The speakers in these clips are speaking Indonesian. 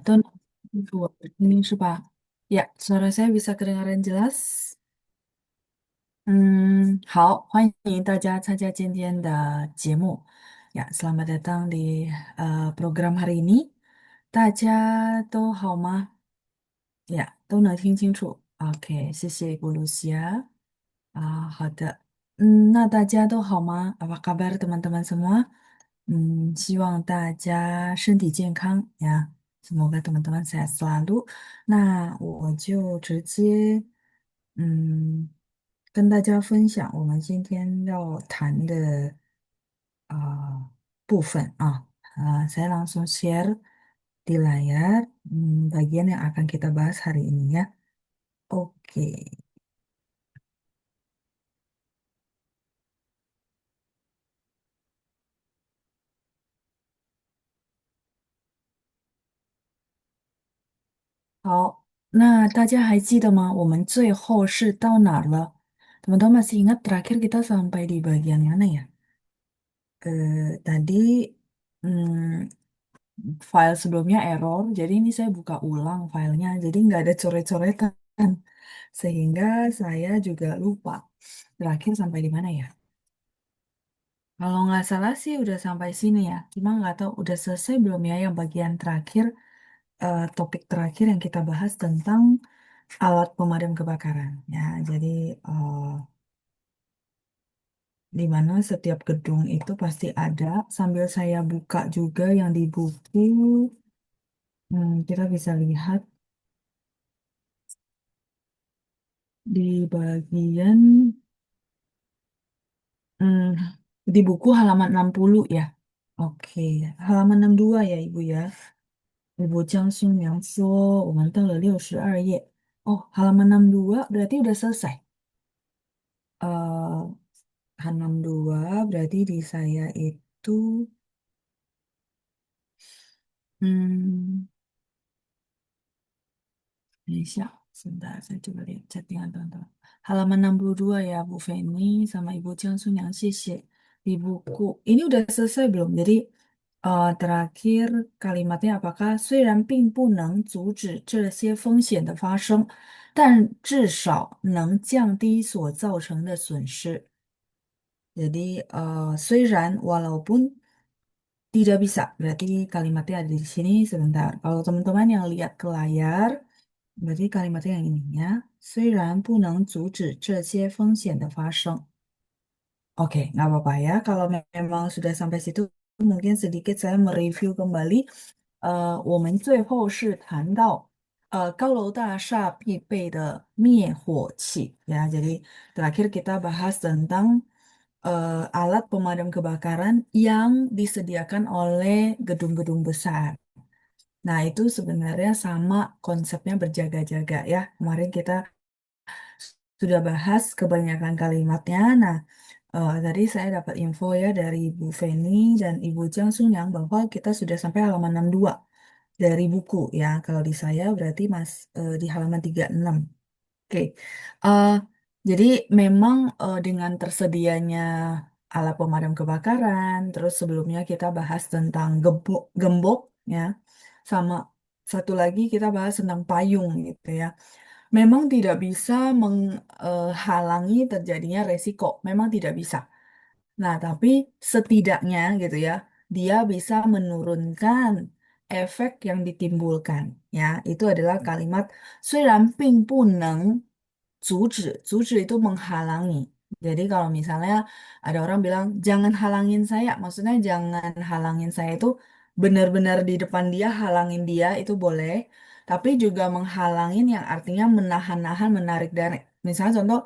都能清楚我的声音是吧？Ya, suara saya bisa kedengaran jelas. 好，欢迎大家参加今天的节目。Ya, selamat datang di program hari ini。大家都好吗？都能听清楚。OK，谢谢布鲁西亚。好的。那大家都好吗？Apa kabar teman-teman semua？希望大家身体健康呀。Semoga teman-teman sehat selalu。那我就直接跟大家分享我们今天要谈的部分啊。saya langsung share di layar bagian yang akan kita bahas hari ini ya. Oke，好，那大家还记得吗？我们最后是到哪儿了？Teman-teman masih ingat terakhir kita sampai di bagian mana ya? Tadi hmm, file sebelumnya error, jadi ini saya buka ulang filenya, jadi nggak ada coret-coretan, sehingga saya juga lupa terakhir sampai di mana ya. Kalau nggak salah sih udah sampai sini ya, cuma nggak tahu udah selesai belum ya yang bagian terakhir, topik terakhir yang kita bahas tentang alat pemadam kebakaran. Ya, jadi eh, di mana setiap gedung itu pasti ada. Sambil saya buka juga yang di buku, kita bisa lihat di bagian hmm, di buku halaman 60 ya. Oke, halaman 62 ya Ibu ya. Ibu Jiangxun Yang说我们到了62页. Oh, halaman 62 berarti udah selesai. Eh, halaman 62 berarti di saya itu hmm, 等一下，sebentar saya coba lihat chattingan teman-teman. Halaman 62 ya Bu Feni sama Ibu Jiangsun yang 谢谢 di buku. Ini udah selesai belum? Jadi terakhir kalimatnya apakah 虽然并不能阻止这些风险的发生，但至少能降低所造成的损失。Jadi walaupun tidak bisa, berarti kalimatnya ada di sini sebentar. Kalau teman-teman yang lihat ke layar, berarti kalimatnya yang ini ya. 虽然不能阻止这些风险的发生. Oke, nggak apa-apa ya. Kalau memang sudah sampai situ, mungkin sedikit saya mereview kembali. 我们最后是谈到高楼大厦必备的灭火器 ya. Jadi terakhir kita bahas tentang alat pemadam kebakaran yang disediakan oleh gedung-gedung besar. Nah, itu sebenarnya sama konsepnya berjaga-jaga ya. Kemarin kita sudah bahas kebanyakan kalimatnya. Nah, tadi saya dapat info ya dari Ibu Feni dan Ibu Jiang Sunyang bahwa kita sudah sampai halaman 62 dari buku ya. Kalau di saya berarti di halaman 36. Oke. Eh, jadi memang dengan tersedianya alat pemadam kebakaran, terus sebelumnya kita bahas tentang gembok ya. Sama satu lagi kita bahas tentang payung gitu ya. Memang tidak bisa menghalangi terjadinya resiko, memang tidak bisa. Nah, tapi setidaknya gitu ya, dia bisa menurunkan efek yang ditimbulkan. Ya, itu adalah kalimat 虽然并不能阻止 itu menghalangi. Jadi kalau misalnya ada orang bilang jangan halangin saya, maksudnya jangan halangin saya itu benar-benar di depan dia, halangin dia itu boleh, tapi juga menghalangin yang artinya menahan-nahan, menarik-narik. Misalnya contoh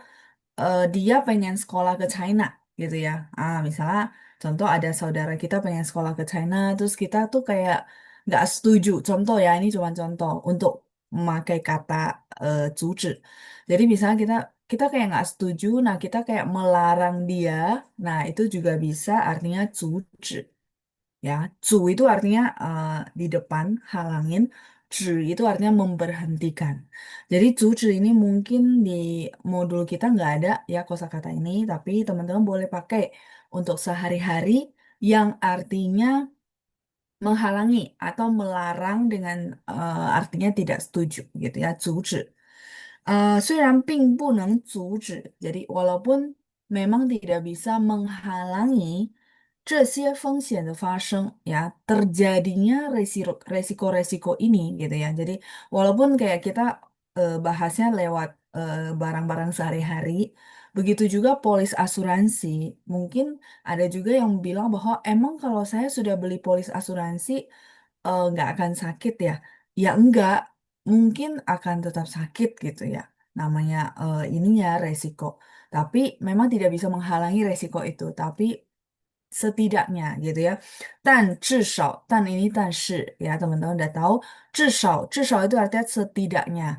dia pengen sekolah ke China gitu ya. Misalnya contoh ada saudara kita pengen sekolah ke China, terus kita tuh kayak nggak setuju. Contoh ya, ini cuma contoh untuk memakai kata "阻止". Jadi misalnya kita kita kayak nggak setuju, nah kita kayak melarang dia, nah itu juga bisa artinya 阻止. Ya, zu itu artinya di depan, halangin. Zhi itu artinya memberhentikan. Jadi zuzi ini mungkin di modul kita nggak ada ya kosakata ini, tapi teman-teman boleh pakai untuk sehari-hari yang artinya menghalangi atau melarang dengan artinya tidak setuju gitu ya, 阻止. 虽然并不能阻止, jadi walaupun memang tidak bisa menghalangi 这些风险的发生 ya, terjadinya resiko-resiko ini gitu ya. Jadi walaupun kayak kita bahasnya lewat barang-barang sehari-hari, begitu juga polis asuransi. Mungkin ada juga yang bilang bahwa emang kalau saya sudah beli polis asuransi nggak akan sakit ya. Ya enggak, mungkin akan tetap sakit gitu ya. Namanya ininya resiko. Tapi memang tidak bisa menghalangi resiko itu. Tapi setidaknya gitu ya. Dan ini 但是 ya teman-teman udah tahu 至少itu artinya setidaknya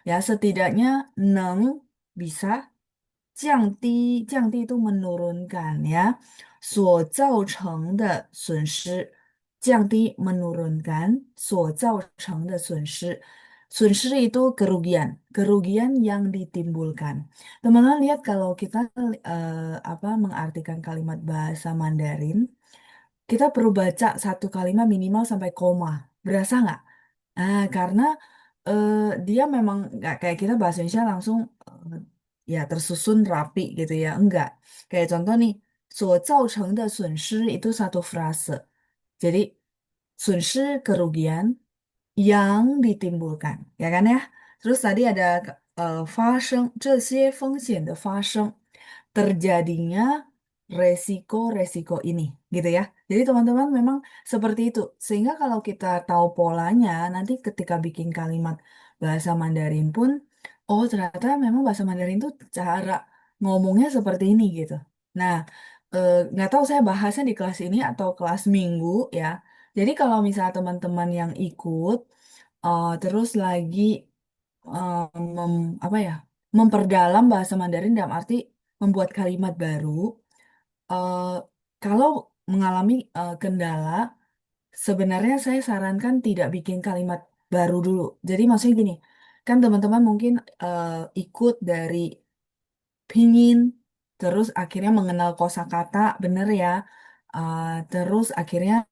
ya setidaknya neng bisa 降低itu menurunkan ya 所造成的损失降低 menurunkan 所造成的损失 itu kerugian yang ditimbulkan. Teman-teman lihat kalau kita apa mengartikan kalimat bahasa Mandarin, kita perlu baca satu kalimat minimal sampai koma. Berasa nggak? Karena eh, dia memang nggak kayak kita bahasa Indonesia langsung ya tersusun rapi gitu ya. Enggak. Kayak contoh nih, 所造成的损失 itu satu frase. Jadi, 损失 kerugian yang ditimbulkan, ya kan ya? Terus tadi ada 发生这些风险的发生 terjadinya resiko-resiko ini, gitu ya. Jadi teman-teman memang seperti itu. Sehingga kalau kita tahu polanya, nanti ketika bikin kalimat bahasa Mandarin pun, oh ternyata memang bahasa Mandarin tuh cara ngomongnya seperti ini gitu. Nah, nggak tahu saya bahasnya di kelas ini atau kelas minggu ya. Jadi kalau misalnya teman-teman yang ikut, terus lagi eh, apa ya, memperdalam bahasa Mandarin dalam arti membuat kalimat baru. eh, Kalau mengalami kendala, sebenarnya saya sarankan tidak bikin kalimat baru dulu. Jadi maksudnya gini, kan teman-teman mungkin ikut dari pingin, terus akhirnya mengenal kosakata, bener ya. Terus akhirnya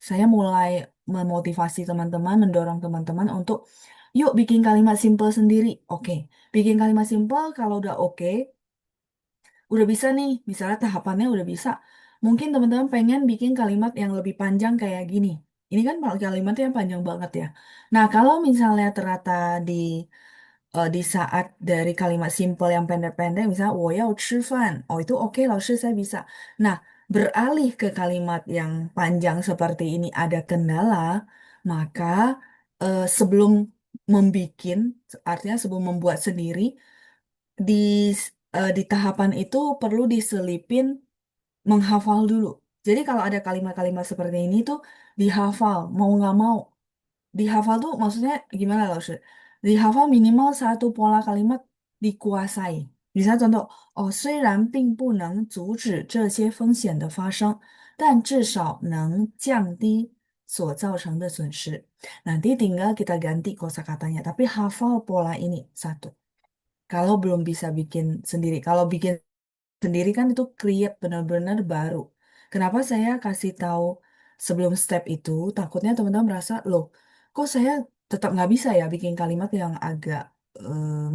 saya mulai memotivasi teman-teman, mendorong teman-teman untuk yuk bikin kalimat simple sendiri. Oke, bikin kalimat simple kalau udah oke, udah bisa nih, misalnya tahapannya udah bisa. Mungkin teman-teman pengen bikin kalimat yang lebih panjang kayak gini. Ini kan kalimatnya yang panjang banget ya. Nah, kalau misalnya ternyata di saat dari kalimat simple yang pendek-pendek, misalnya 我要吃饭, oh itu oke, 老师 saya bisa. Nah, beralih ke kalimat yang panjang seperti ini ada kendala, maka sebelum membikin, artinya sebelum membuat sendiri, di di tahapan itu perlu diselipin menghafal dulu. Jadi kalau ada kalimat-kalimat seperti ini tuh dihafal, mau nggak mau. Dihafal tuh maksudnya gimana loh, Sir? Dihafal minimal satu pola kalimat dikuasai. Misalnya contoh, oh 虽然并不能阻止这些风险的发生，但至少能降低所造成的损失. Nanti tinggal kita ganti kosakatanya, tapi hafal pola ini satu. Kalau belum bisa bikin sendiri, kalau bikin sendiri kan itu create benar-benar baru. Kenapa saya kasih tahu sebelum step itu? Takutnya teman-teman merasa, loh, kok saya tetap nggak bisa ya bikin kalimat yang agak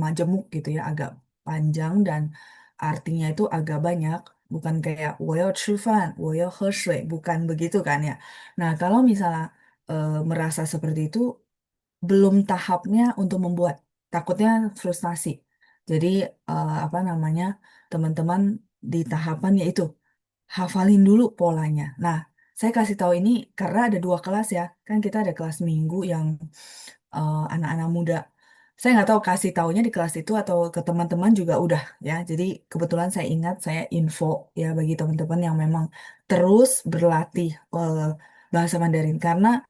majemuk gitu ya, agak panjang dan artinya itu agak banyak. Bukan kayak 我要吃饭, 我要喝水, bukan begitu kan ya. Nah, kalau misalnya merasa seperti itu, belum tahapnya untuk membuat. Takutnya frustasi. Jadi apa namanya teman-teman di tahapan yaitu hafalin dulu polanya. Nah, saya kasih tahu ini karena ada dua kelas ya. Kan kita ada kelas minggu yang anak-anak muda. Saya nggak tahu kasih taunya di kelas itu atau ke teman-teman juga udah ya. Jadi kebetulan saya ingat saya info ya bagi teman-teman yang memang terus berlatih bahasa Mandarin karena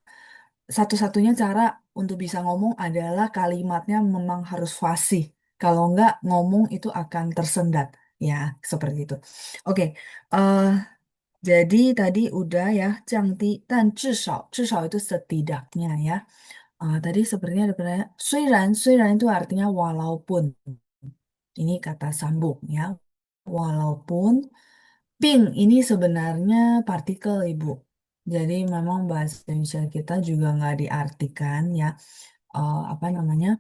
satu-satunya cara untuk bisa ngomong adalah kalimatnya memang harus fasih. Kalau enggak, ngomong itu akan tersendat. Ya, seperti itu. Oke, eh, jadi tadi udah ya, 降低, dan 至少 itu setidaknya ya. Tadi sepertinya ada pertanyaan, 虽然 itu artinya walaupun. Ini kata sambung ya. Walaupun, ping ini sebenarnya partikel, Ibu. Jadi memang bahasa Indonesia kita juga nggak diartikan ya, apa namanya,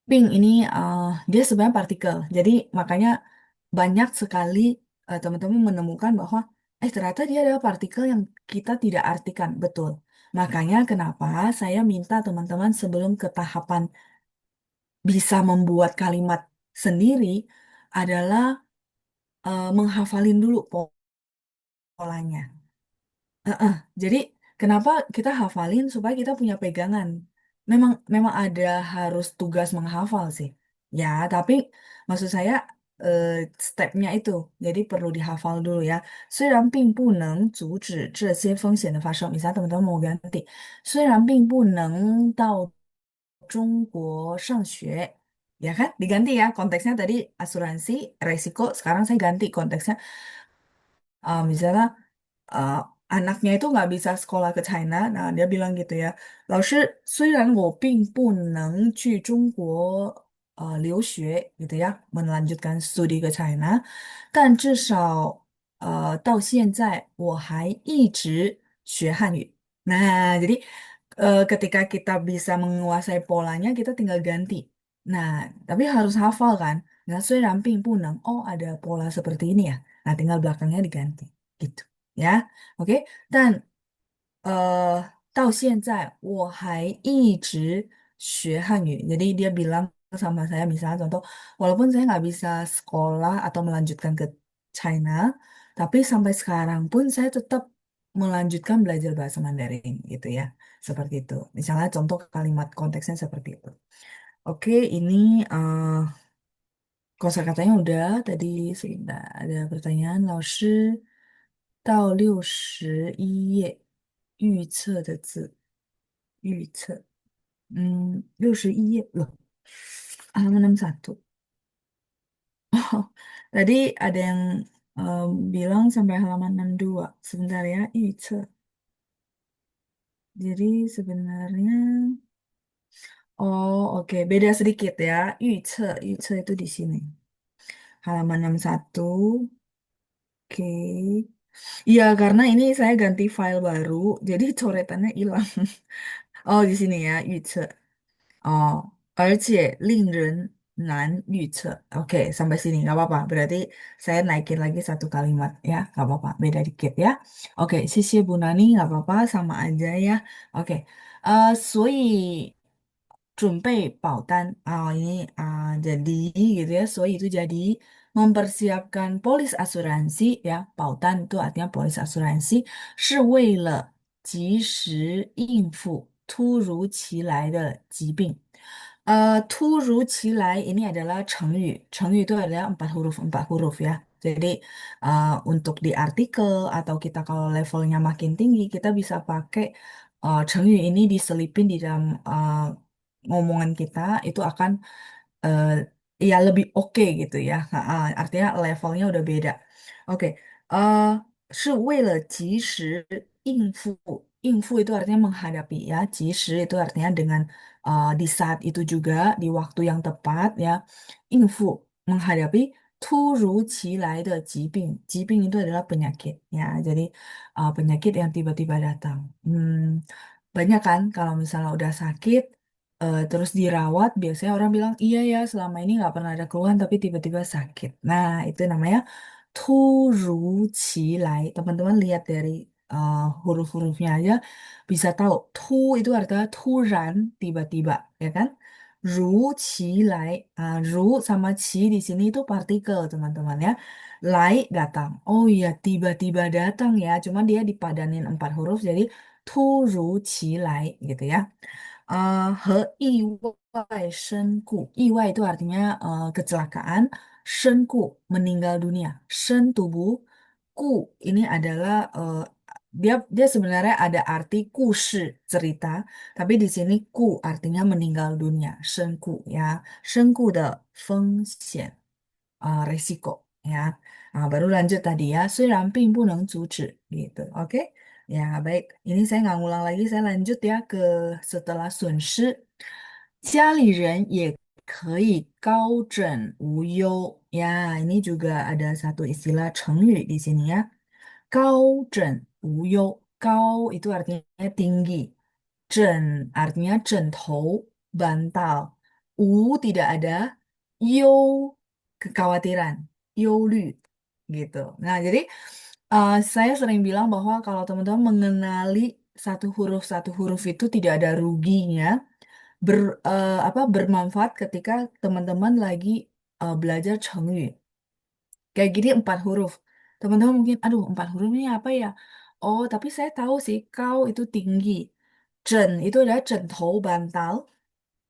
pink ini dia sebenarnya partikel. Jadi makanya banyak sekali teman-teman menemukan bahwa ternyata dia adalah partikel yang kita tidak artikan betul. Makanya kenapa saya minta teman-teman sebelum ke tahapan bisa membuat kalimat sendiri adalah menghafalin dulu polanya. Heeh. Jadi kenapa kita hafalin supaya kita punya pegangan? Memang memang ada harus tugas menghafal sih. Ya, tapi maksud saya eh, stepnya itu. Jadi perlu dihafal dulu ya. 虽然并不能阻止这些风险的发生， misalnya teman-teman mau ganti. 虽然并不能到中国上学. Ya kan? Diganti ya. Konteksnya tadi asuransi, resiko. Sekarang saya ganti konteksnya. Misalnya uh, anaknya itu nggak bisa sekolah ke China. Nah, dia bilang gitu ya, 老师，虽然我并不能去中国留学 gitu ya, melanjutkan studi ke China, 但至少到现在我还一直学汉语. Nah, jadi ketika kita bisa menguasai polanya, kita tinggal ganti. Nah, tapi harus hafal kan. Nah, 虽然并不能, oh ada pola seperti ini ya. Nah, tinggal belakangnya diganti. Gitu. Ya, oke. Dan 到现在我还一直学汉语. Jadi dia bilang sama saya misalnya contoh, walaupun saya nggak bisa sekolah atau melanjutkan ke China, tapi sampai sekarang pun saya tetap melanjutkan belajar bahasa Mandarin gitu ya. Seperti itu. Misalnya contoh kalimat konteksnya seperti itu. Oke, ini kosakatanya udah tadi sudah ada pertanyaan. 老师到61页预测的字，预测。61页loh. Halaman 61. Tadi ada yang bilang sampai halaman 62. Sebentar ya, 预测. Jadi sebenarnya, oh oke, beda sedikit ya. 预测itu di sini. Halaman 61. Oke. Iya, karena ini saya ganti file baru, jadi coretannya hilang. Oh, di sini ya, 预测. Oh, 而且令人难预测. Oke, sampai sini nggak apa-apa. Berarti saya naikin lagi satu kalimat ya, nggak apa-apa. Beda dikit ya. Oke, sisi Bu Nani nggak apa-apa, sama aja ya. Oke, 所以准备保单, jadi gitu ya. 所以 itu jadi mempersiapkan polis asuransi ya. 保单 itu artinya polis asuransi 是为了及时应付突如其来的疾病. 突如其来 ini adalah 成语. 成语 itu adalah empat huruf ya. Jadi untuk di artikel atau kita kalau levelnya makin tinggi kita bisa pakai 成语 ini diselipin di dalam ngomongan kita itu akan eh, ya lebih oke gitu ya. Artinya levelnya udah beda. Oke, 是为了及时应付. 应付 itu artinya menghadapi ya. 及时 itu artinya dengan di saat itu juga di waktu yang tepat ya. 应付 menghadapi 突如其来的疾病. 疾病 itu adalah penyakit ya. Jadi penyakit yang tiba-tiba datang. Banyak kan kalau misalnya udah sakit terus dirawat, biasanya orang bilang, iya ya selama ini nggak pernah ada keluhan tapi tiba-tiba sakit. Nah, itu namanya 突如其来. Teman-teman lihat dari huruf-hurufnya aja bisa tahu. Itu artinya turan, tiba-tiba, ya kan? 如其来, 如sama ci di sini itu partikel, teman-teman ya. Lai datang. Oh iya, tiba-tiba datang ya. Cuman dia dipadanin empat huruf, jadi 突如其来gitu ya. 和意外身故. 意外 itu artinya kecelakaan, 身故 meninggal dunia, 身 tubuh, 故 ini adalah dia dia sebenarnya ada arti 故事 cerita, tapi di sini 故 artinya meninggal dunia, 身故 ya, 身故的风险. Resiko ya. Baru lanjut tadi ya, 虽然并不能阻止 gitu. Oke. Ya, baik. Ini saya nggak ngulang lagi, saya lanjut ya ke setelah 损失. 家里人也可以高枕无忧. Ya, ini juga ada satu istilah 成语 di sini ya. 高枕无忧. kau itu artinya tinggi. Zhen artinya jentau, bantal. Wu tidak ada. You kekhawatiran. You gitu. Nah, jadi saya sering bilang bahwa kalau teman-teman mengenali satu huruf itu tidak ada ruginya. Bermanfaat ketika teman-teman lagi belajar Chengyu. Kayak gini 4 huruf. Teman-teman mungkin, aduh 4 huruf ini apa ya? Oh, tapi saya tahu sih, kau itu tinggi. Zhen itu adalah jentau bantal.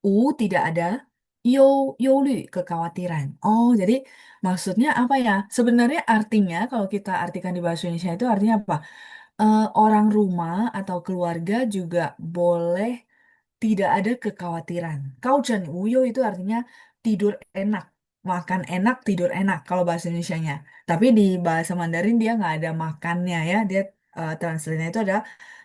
U tidak ada. Youlu kekhawatiran. Oh, jadi maksudnya apa ya? Sebenarnya artinya kalau kita artikan di bahasa Indonesia itu artinya apa? Orang rumah atau keluarga juga boleh tidak ada kekhawatiran. Kaujen uyo itu artinya tidur enak, makan enak, tidur enak kalau bahasa Indonesianya. Tapi di bahasa Mandarin dia nggak ada makannya ya. Dia translate-nya itu ada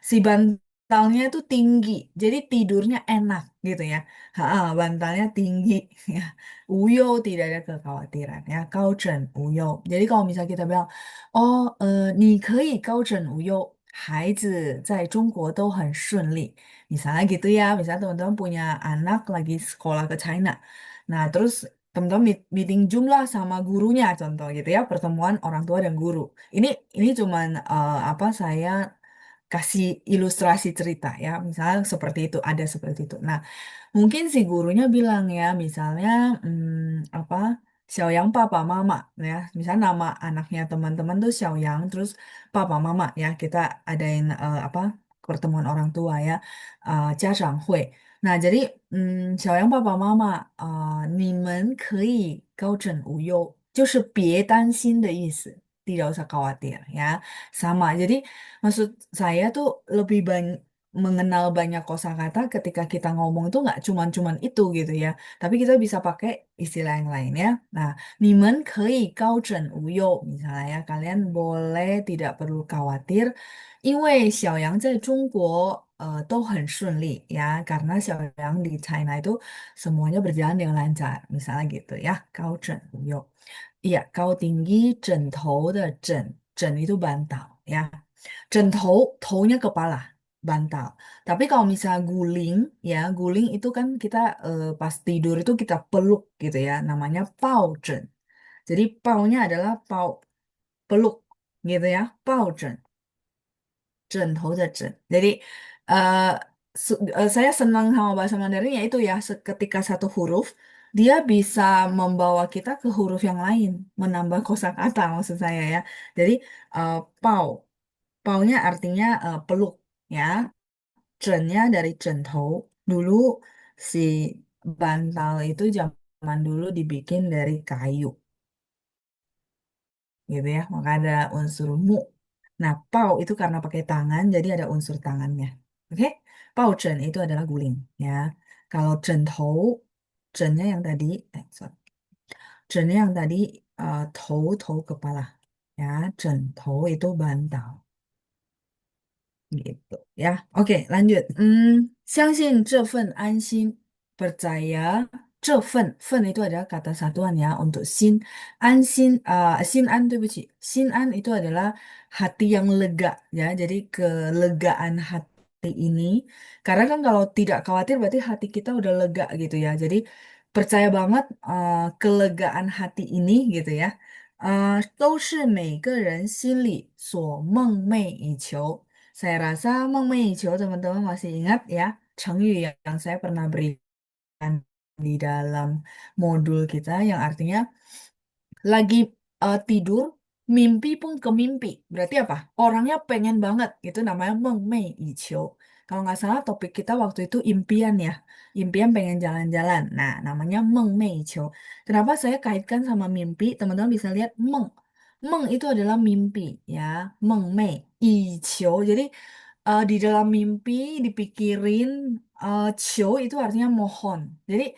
si bantalnya itu tinggi, jadi tidurnya enak gitu ya. Ha, bantalnya tinggi ya. Uyo tidak ada kekhawatiran ya. Kaujen uyo. Jadi kalau misalnya kita bilang, oh, 你可以高枕无忧，孩子在中国都很顺利。Misalnya gitu ya, misalnya teman-teman punya anak lagi sekolah ke China. Nah, terus teman-teman meeting jumlah sama gurunya, contoh gitu ya, pertemuan orang tua dan guru. Ini ini cuman saya kasih ilustrasi cerita ya, misalnya seperti itu, ada seperti itu. Nah, mungkin si gurunya bilang ya, misalnya apa Xiaoyang papa mama ya, misalnya nama anaknya teman-teman tuh Xiaoyang, terus papa mama ya, kita adain pertemuan orang tua ya, 家长会. Nah, jadi 小杨爸爸妈妈你们可以高枕无忧，就是别担心的意思。Tidak usah khawatir ya. Sama. Jadi maksud saya tuh lebih banyak mengenal banyak kosakata ketika kita ngomong itu nggak cuman-cuman itu gitu ya. Tapi kita bisa pakai istilah yang lain ya. Nah, 你们可以高枕无忧. Misalnya ya, kalian boleh tidak perlu khawatir. 因为小杨在中国都很顺利 karena 小杨 di China itu semuanya berjalan dengan lancar. Misalnya gitu ya. 高枕无忧. Iya, kau tinggi, 枕头的枕 itu bantal ya. 枕头 kepala, bantal. Tapi kalau misalnya guling, ya guling itu kan kita pas tidur itu kita peluk gitu ya, namanya 抱枕. Jadi paunya adalah pau, peluk gitu ya, 抱枕, 枕头的枕. Jadi eh, saya senang sama bahasa Mandarin ya itu ya, ketika satu huruf dia bisa membawa kita ke huruf yang lain, menambah kosakata maksud saya ya. Jadi eh, pau, paunya artinya peluk ya. Cennya dari centau. Dulu si bantal itu zaman dulu dibikin dari kayu gitu ya. Maka ada unsur mu. Nah, pau itu karena pakai tangan, jadi ada unsur tangannya. Oke? Pau cen itu adalah guling ya. Kalau centau, cennya yang tadi, sorry. Cennya yang tadi tou kepala ya. Centau itu bantal. Gitu ya. Oke, lanjut. 相信这份安心 percaya 这份 itu adalah kata satuan ya untuk sin. Ansin, sinan, 对不起. Sinan itu adalah hati yang lega ya. Jadi kelegaan hati ini. Karena kan kalau tidak khawatir berarti hati kita udah lega gitu ya. Jadi percaya banget kelegaan hati ini gitu ya. 都是每个人心里所梦寐以求. Saya rasa mengmeijo teman-teman masih ingat ya Chengyu yang saya pernah berikan di dalam modul kita yang artinya lagi tidur mimpi pun ke mimpi. Berarti apa? Orangnya pengen banget. Itu namanya mengmeijo. Kalau nggak salah topik kita waktu itu impian ya. Impian pengen jalan-jalan. Nah, namanya mengmeijo. Kenapa saya kaitkan sama mimpi? Teman-teman bisa lihat meng. Meng itu adalah mimpi ya. Mengmei. Ijo. Jadi di dalam mimpi dipikirin cio itu artinya mohon. Jadi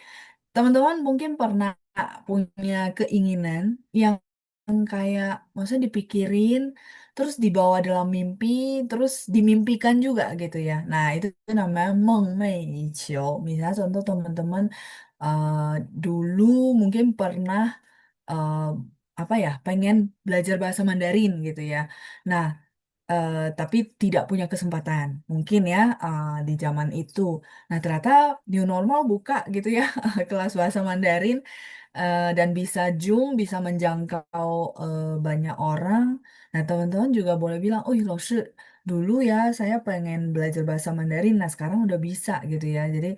teman-teman mungkin pernah punya keinginan yang kayak maksudnya dipikirin, terus dibawa dalam mimpi, terus dimimpikan juga gitu ya. Nah, itu namanya mengmeiqiu. Misalnya contoh teman-teman eh, dulu mungkin pernah eh, pengen belajar bahasa Mandarin gitu ya. Nah, tapi tidak punya kesempatan. Mungkin ya di zaman itu. Nah, ternyata new normal buka gitu ya kelas bahasa Mandarin dan bisa Zoom, bisa menjangkau banyak orang. Nah, teman-teman juga boleh bilang, oh, loh, dulu ya saya pengen belajar bahasa Mandarin. Nah, sekarang udah bisa gitu ya. Jadi,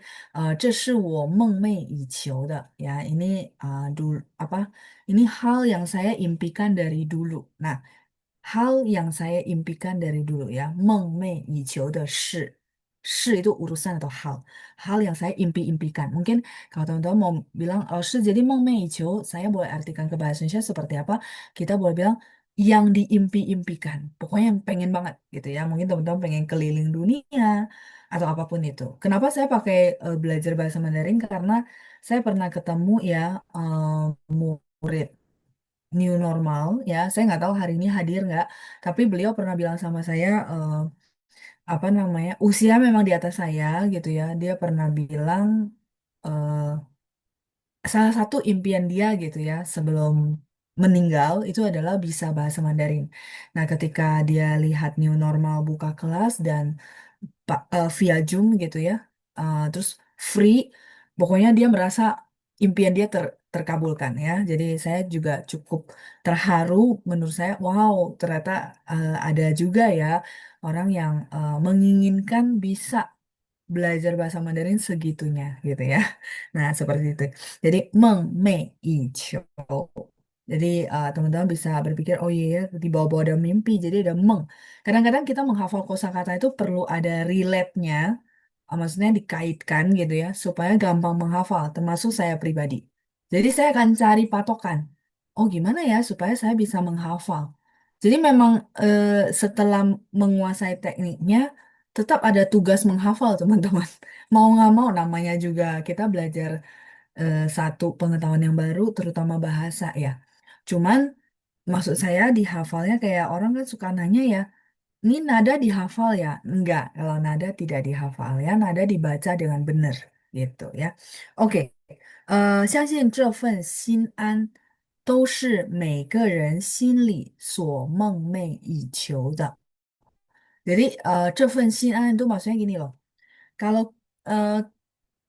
这是我梦寐以求的 ya. Ini dulu apa? Ini hal yang saya impikan dari dulu. Nah, hal yang saya impikan dari dulu ya, 梦寐以求的事，itu urusan atau hal, hal yang saya impi-impikan. Mungkin kalau teman-teman mau bilang, oh, jadi 梦寐以求, saya boleh artikan ke bahasa Indonesia seperti apa? Kita boleh bilang yang diimpi-impikan, pokoknya yang pengen banget gitu ya. Mungkin teman-teman pengen keliling dunia atau apapun itu. Kenapa saya pakai belajar bahasa Mandarin? Karena saya pernah ketemu ya murid new normal ya. Saya nggak tahu hari ini hadir nggak, tapi beliau pernah bilang sama saya apa namanya usia memang di atas saya gitu ya. Dia pernah bilang eh, salah satu impian dia gitu ya sebelum meninggal itu adalah bisa bahasa Mandarin. Nah, ketika dia lihat new normal buka kelas dan via Zoom gitu ya. Terus free, pokoknya dia merasa impian dia terkabulkan ya. Jadi saya juga cukup terharu menurut saya, wow, ternyata ada juga ya orang yang menginginkan bisa belajar bahasa Mandarin segitunya gitu ya. Nah, seperti itu. Jadi, 梦寐以求. Jadi, teman-teman bisa berpikir, oh iya, ya, di bawah-bawah ada mimpi, jadi ada meng. Kadang-kadang kita menghafal kosakata itu perlu ada relate-nya, maksudnya dikaitkan gitu ya, supaya gampang menghafal, termasuk saya pribadi. Jadi, saya akan cari patokan. Oh, gimana ya supaya saya bisa menghafal? Jadi, memang setelah menguasai tekniknya, tetap ada tugas menghafal, teman-teman. Mau nggak mau, namanya juga kita belajar satu pengetahuan yang baru, terutama bahasa ya. Cuman maksud saya dihafalnya kayak orang kan suka nanya ya, ini nada dihafal ya? Enggak, kalau nada tidak dihafal ya, nada dibaca dengan benar gitu ya. Oke, 相信这份心安都是每个人心里所梦寐以求的。Jadi 这份心安 itu maksudnya gini loh. Kalau eh,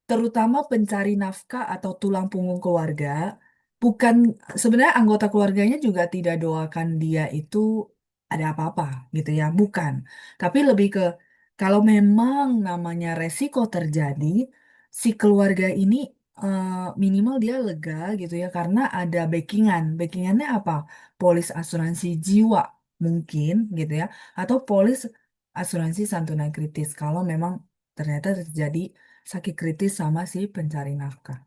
terutama pencari nafkah atau tulang punggung keluarga, bukan sebenarnya anggota keluarganya juga tidak doakan dia itu ada apa-apa gitu ya, bukan. Tapi lebih ke kalau memang namanya resiko terjadi, si keluarga ini eh, minimal dia lega gitu ya karena ada backingan. Backingannya apa? Polis asuransi jiwa mungkin gitu ya, atau polis asuransi santunan kritis kalau memang ternyata terjadi sakit kritis sama si pencari nafkah.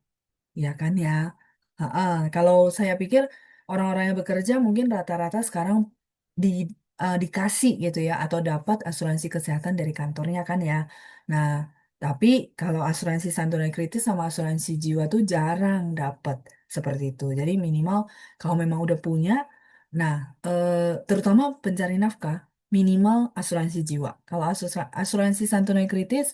Ya kan ya. Ha-ha. Kalau saya pikir orang-orang yang bekerja mungkin rata-rata sekarang di, dikasih gitu ya atau dapat asuransi kesehatan dari kantornya kan ya. Nah, tapi kalau asuransi santunan kritis sama asuransi jiwa tuh jarang dapat seperti itu. Jadi minimal kalau memang udah punya, nah terutama pencari nafkah minimal asuransi jiwa. Kalau asuransi santunan kritis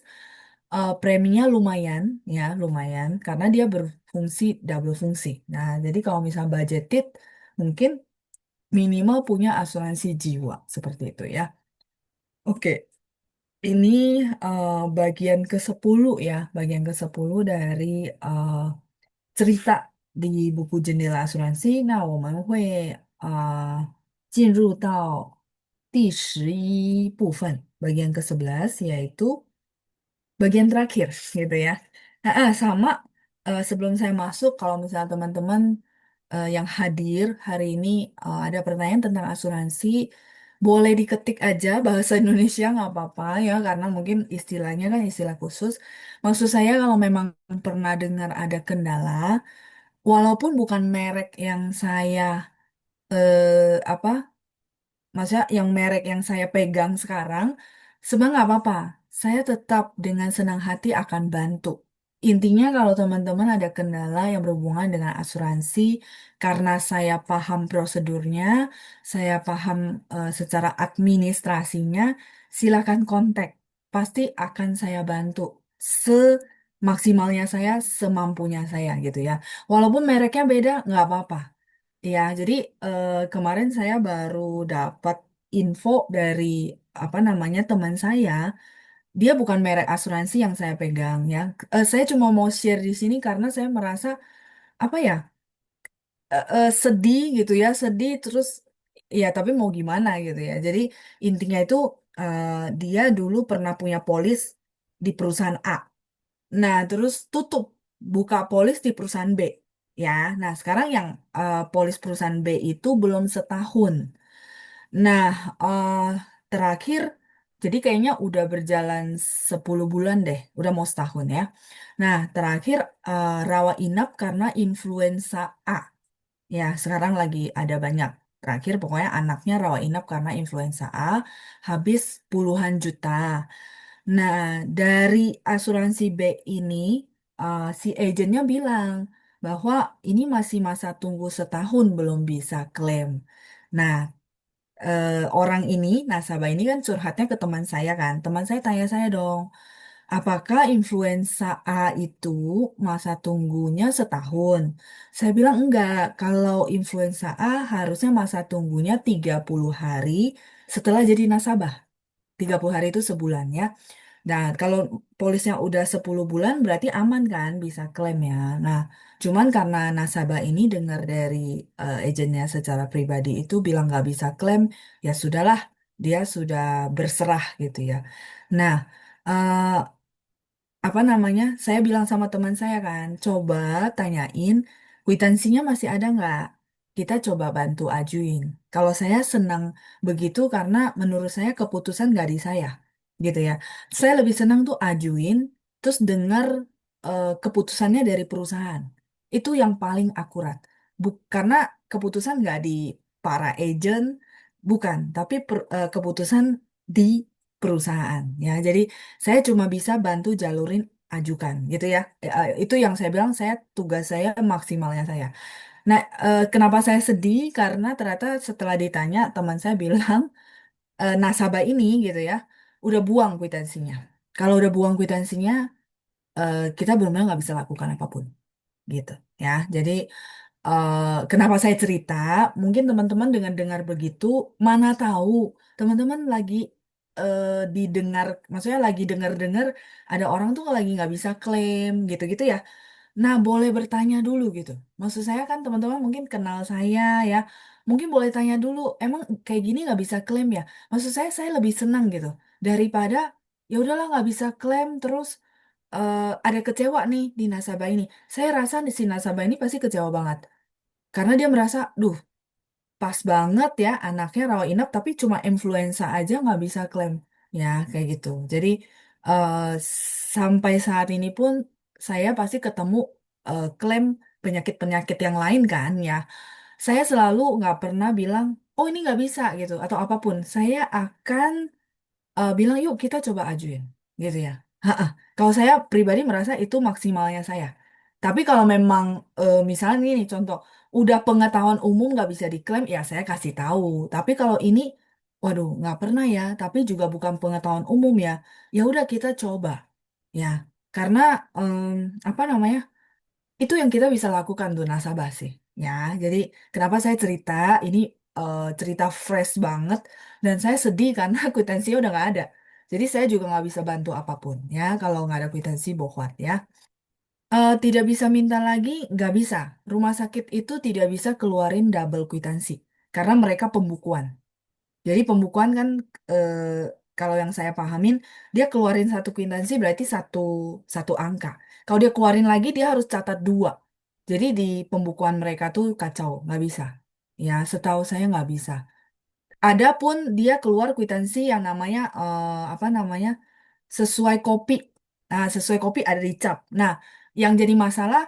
preminya lumayan ya, lumayan karena dia berfungsi double fungsi. Nah, jadi kalau misal budgeted mungkin minimal punya asuransi jiwa seperti itu ya. Oke, ini bagian ke-10 ya, bagian ke-10 dari eh, cerita di buku Jendela Asuransi. Nah, 我们会进入到第11部分, bagian ke-11 yaitu bagian terakhir gitu ya. Sama sebelum saya masuk, kalau misalnya teman-teman yang hadir hari ini ada pertanyaan tentang asuransi, boleh diketik aja bahasa Indonesia nggak apa-apa ya, karena mungkin istilahnya kan istilah khusus. Maksud saya kalau memang pernah dengar ada kendala, walaupun bukan merek yang saya apa maksudnya yang merek yang saya pegang sekarang, sebenarnya nggak apa-apa. Saya tetap dengan senang hati akan bantu. Intinya kalau teman-teman ada kendala yang berhubungan dengan asuransi, karena saya paham prosedurnya, saya paham secara administrasinya, silakan kontak. Pasti akan saya bantu semaksimalnya saya, semampunya saya gitu ya. Walaupun mereknya beda, nggak apa-apa. Ya, jadi kemarin saya baru dapat info dari apa namanya teman saya, dia bukan merek asuransi yang saya pegang ya. Saya cuma mau share di sini karena saya merasa apa ya, sedih gitu ya, sedih terus ya tapi mau gimana gitu ya. Jadi intinya itu eh, dia dulu pernah punya polis di perusahaan A. Nah, terus tutup, buka polis di perusahaan B. Ya, nah sekarang yang polis perusahaan B itu belum setahun. Nah, terakhir, jadi kayaknya udah berjalan 10 bulan deh, udah mau setahun ya. Nah, terakhir rawat inap karena influenza A. Ya, sekarang lagi ada banyak. Terakhir pokoknya anaknya rawat inap karena influenza A, habis puluhan juta. Nah, dari asuransi B ini, si agennya bilang bahwa ini masih masa tunggu setahun belum bisa klaim. Nah, orang ini, nasabah ini kan curhatnya ke teman saya kan. Teman saya tanya saya dong, apakah influenza A itu masa tunggunya setahun? Saya bilang enggak, kalau influenza A harusnya masa tunggunya 30 hari setelah jadi nasabah. 30 hari itu sebulan ya. Nah, kalau polisnya udah 10 bulan berarti aman kan bisa klaim ya. Nah, cuman karena nasabah ini dengar dari agennya secara pribadi itu bilang nggak bisa klaim, ya sudahlah, dia sudah berserah gitu ya. Nah, eh, apa namanya? Saya bilang sama teman saya kan, coba tanyain kwitansinya masih ada nggak? Kita coba bantu ajuin. Kalau saya senang begitu karena menurut saya keputusan nggak di saya, gitu ya. Saya lebih senang tuh ajuin, terus dengar keputusannya dari perusahaan. Itu yang paling akurat. Karena keputusan nggak di para agent, bukan, tapi keputusan di perusahaan ya. Jadi saya cuma bisa bantu jalurin ajukan gitu ya. Itu yang saya bilang saya tugas saya maksimalnya saya. Nah, kenapa saya sedih? Karena ternyata setelah ditanya teman saya bilang nasabah ini gitu ya udah buang kwitansinya. Kalau udah buang kwitansinya, kita benar-benar nggak bisa lakukan apapun gitu ya. Jadi kenapa saya cerita? Mungkin teman-teman dengan dengar begitu, mana tahu teman-teman lagi eh, didengar, maksudnya lagi dengar-dengar ada orang tuh lagi nggak bisa klaim gitu-gitu ya. Nah, boleh bertanya dulu gitu. Maksud saya kan teman-teman mungkin kenal saya ya, mungkin boleh tanya dulu, emang kayak gini nggak bisa klaim ya? Maksud saya lebih senang gitu daripada ya udahlah nggak bisa klaim terus ada kecewa nih di nasabah ini. Saya rasa di si nasabah ini pasti kecewa banget. Karena dia merasa, duh, pas banget ya anaknya rawat inap tapi cuma influenza aja nggak bisa klaim. Ya, kayak gitu. Jadi, eh, sampai saat ini pun saya pasti ketemu klaim penyakit-penyakit yang lain kan ya. Saya selalu nggak pernah bilang, oh ini nggak bisa gitu, atau apapun. Saya akan bilang yuk kita coba ajuin gitu ya. Ha-ha. Kalau saya pribadi merasa itu maksimalnya saya. Tapi kalau memang misalnya ini contoh udah pengetahuan umum nggak bisa diklaim ya saya kasih tahu. Tapi kalau ini waduh nggak pernah ya. Tapi juga bukan pengetahuan umum ya. Ya udah kita coba ya. Karena apa namanya? Itu yang kita bisa lakukan tuh nasabah sih. Ya, jadi kenapa saya cerita ini cerita fresh banget dan saya sedih karena kwitansinya udah nggak ada. Jadi saya juga nggak bisa bantu apapun ya kalau nggak ada kwitansi bohwat ya. Tidak bisa minta lagi, nggak bisa. Rumah sakit itu tidak bisa keluarin double kwitansi karena mereka pembukuan. Jadi pembukuan kan eh, kalau yang saya pahamin dia keluarin satu kwitansi berarti satu satu angka. Kalau dia keluarin lagi dia harus catat dua. Jadi di pembukuan mereka tuh kacau, nggak bisa. Ya, setahu saya nggak bisa. Adapun dia keluar kwitansi yang namanya apa namanya sesuai kopi. Nah, sesuai kopi ada di cap. Nah, yang jadi masalah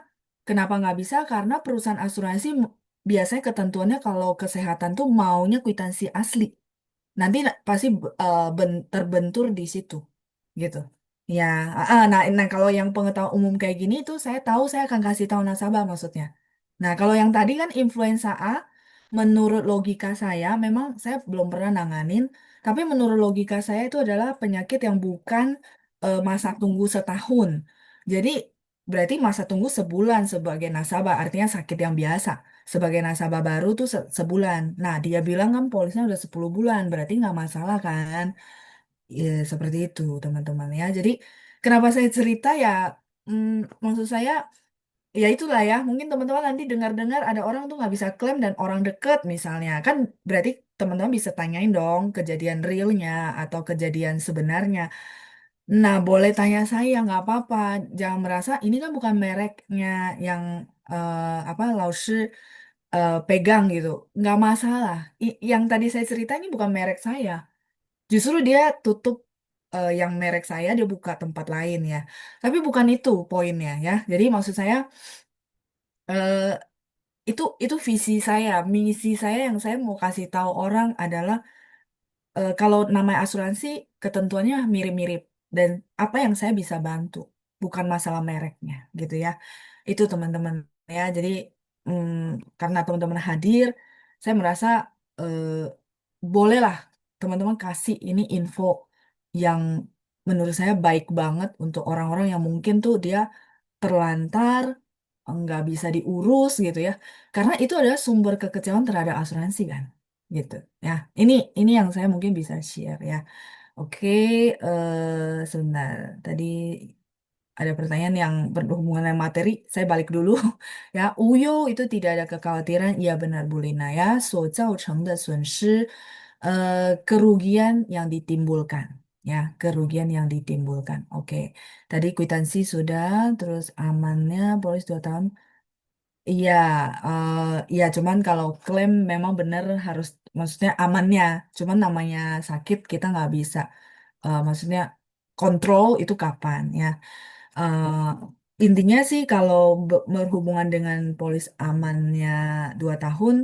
kenapa nggak bisa? Karena perusahaan asuransi biasanya ketentuannya kalau kesehatan tuh maunya kwitansi asli. Nanti pasti terbentur di situ gitu ya. Nah kalau yang pengetahuan umum kayak gini itu saya tahu saya akan kasih tahu nasabah maksudnya. Nah kalau yang tadi kan influenza A menurut logika saya memang saya belum pernah nanganin tapi menurut logika saya itu adalah penyakit yang bukan masa tunggu setahun, jadi berarti masa tunggu sebulan sebagai nasabah artinya sakit yang biasa. sebagai nasabah baru tuh sebulan. Nah, dia bilang kan polisnya udah 10 bulan, berarti nggak masalah kan? Ya, seperti itu teman-teman ya. Jadi kenapa saya cerita ya, maksud saya ya itulah ya. Mungkin teman-teman nanti dengar-dengar ada orang tuh nggak bisa klaim dan orang deket misalnya. Kan berarti teman-teman bisa tanyain dong kejadian realnya atau kejadian sebenarnya. Nah, boleh tanya saya, nggak apa-apa. Jangan merasa ini kan bukan mereknya yang apa, Laoshi pegang gitu. Nggak masalah. Yang tadi saya cerita ini bukan merek saya. Justru dia tutup yang merek saya, dia buka tempat lain ya. Tapi bukan itu poinnya ya. Jadi maksud saya eh, itu visi saya, misi saya yang saya mau kasih tahu orang adalah kalau namanya asuransi, ketentuannya mirip-mirip dan apa yang saya bisa bantu, bukan masalah mereknya, gitu ya. Itu teman-teman ya. Jadi karena teman-teman hadir, saya merasa eh, bolehlah teman-teman kasih ini info yang menurut saya baik banget untuk orang-orang yang mungkin tuh dia terlantar, nggak bisa diurus gitu ya. Karena itu adalah sumber kekecewaan terhadap asuransi kan, gitu. Ya, ini yang saya mungkin bisa share ya. Oke, sebentar. Tadi ada pertanyaan yang berhubungan dengan materi. Saya balik dulu ya. Uyo itu tidak ada kekhawatiran. Iya benar Bu Lina ya. 所造成的损失, kerugian yang ditimbulkan. Ya, kerugian yang ditimbulkan. Oke, tadi kwitansi sudah, terus amannya polis 2 tahun. Iya, eh, iya cuman kalau klaim memang benar harus, maksudnya amannya. Cuman namanya sakit kita nggak bisa, maksudnya kontrol itu kapan ya. Eh, intinya sih kalau berhubungan dengan polis amannya 2 tahun,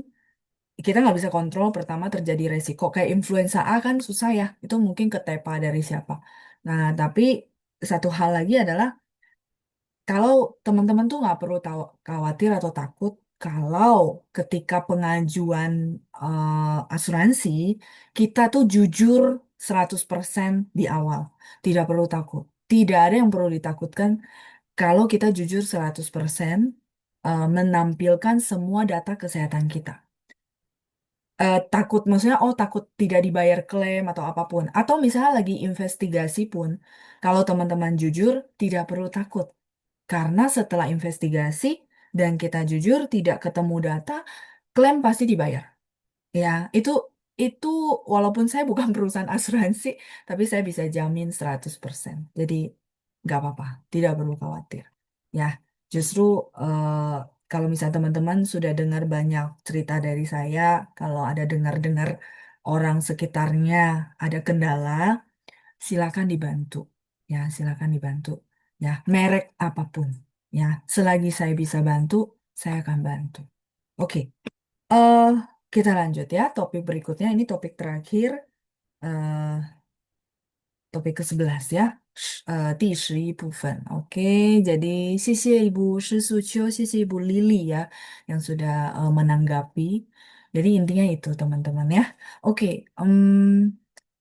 kita nggak bisa kontrol. Pertama terjadi resiko kayak influenza A kan susah ya, itu mungkin ketepa dari siapa. Nah, tapi satu hal lagi adalah kalau teman-teman tuh nggak perlu tahu, khawatir atau takut kalau ketika pengajuan asuransi kita tuh jujur 100% di awal. Tidak perlu takut. Tidak ada yang perlu ditakutkan kalau kita jujur 100% menampilkan semua data kesehatan kita. Takut maksudnya takut tidak dibayar klaim atau apapun, atau misalnya lagi investigasi pun kalau teman-teman jujur tidak perlu takut karena setelah investigasi dan kita jujur tidak ketemu data, klaim pasti dibayar. Ya, itu walaupun saya bukan perusahaan asuransi, tapi saya bisa jamin 100%. Jadi nggak apa-apa, tidak perlu khawatir. Ya, justru kalau misalnya teman-teman sudah dengar banyak cerita dari saya, kalau ada dengar-dengar orang sekitarnya ada kendala, silakan dibantu. Ya, silakan dibantu. Ya, merek apapun. Ya, selagi saya bisa bantu, saya akan bantu. Oke. eh kita lanjut ya, topik berikutnya. Ini topik terakhir, eh topik ke-11 ya. 第11部分. Oke, jadi 谢谢Ibu Shi Suqiu, 谢谢Ibu Lili ya yang sudah menanggapi. Jadi intinya itu teman-teman ya. Oke,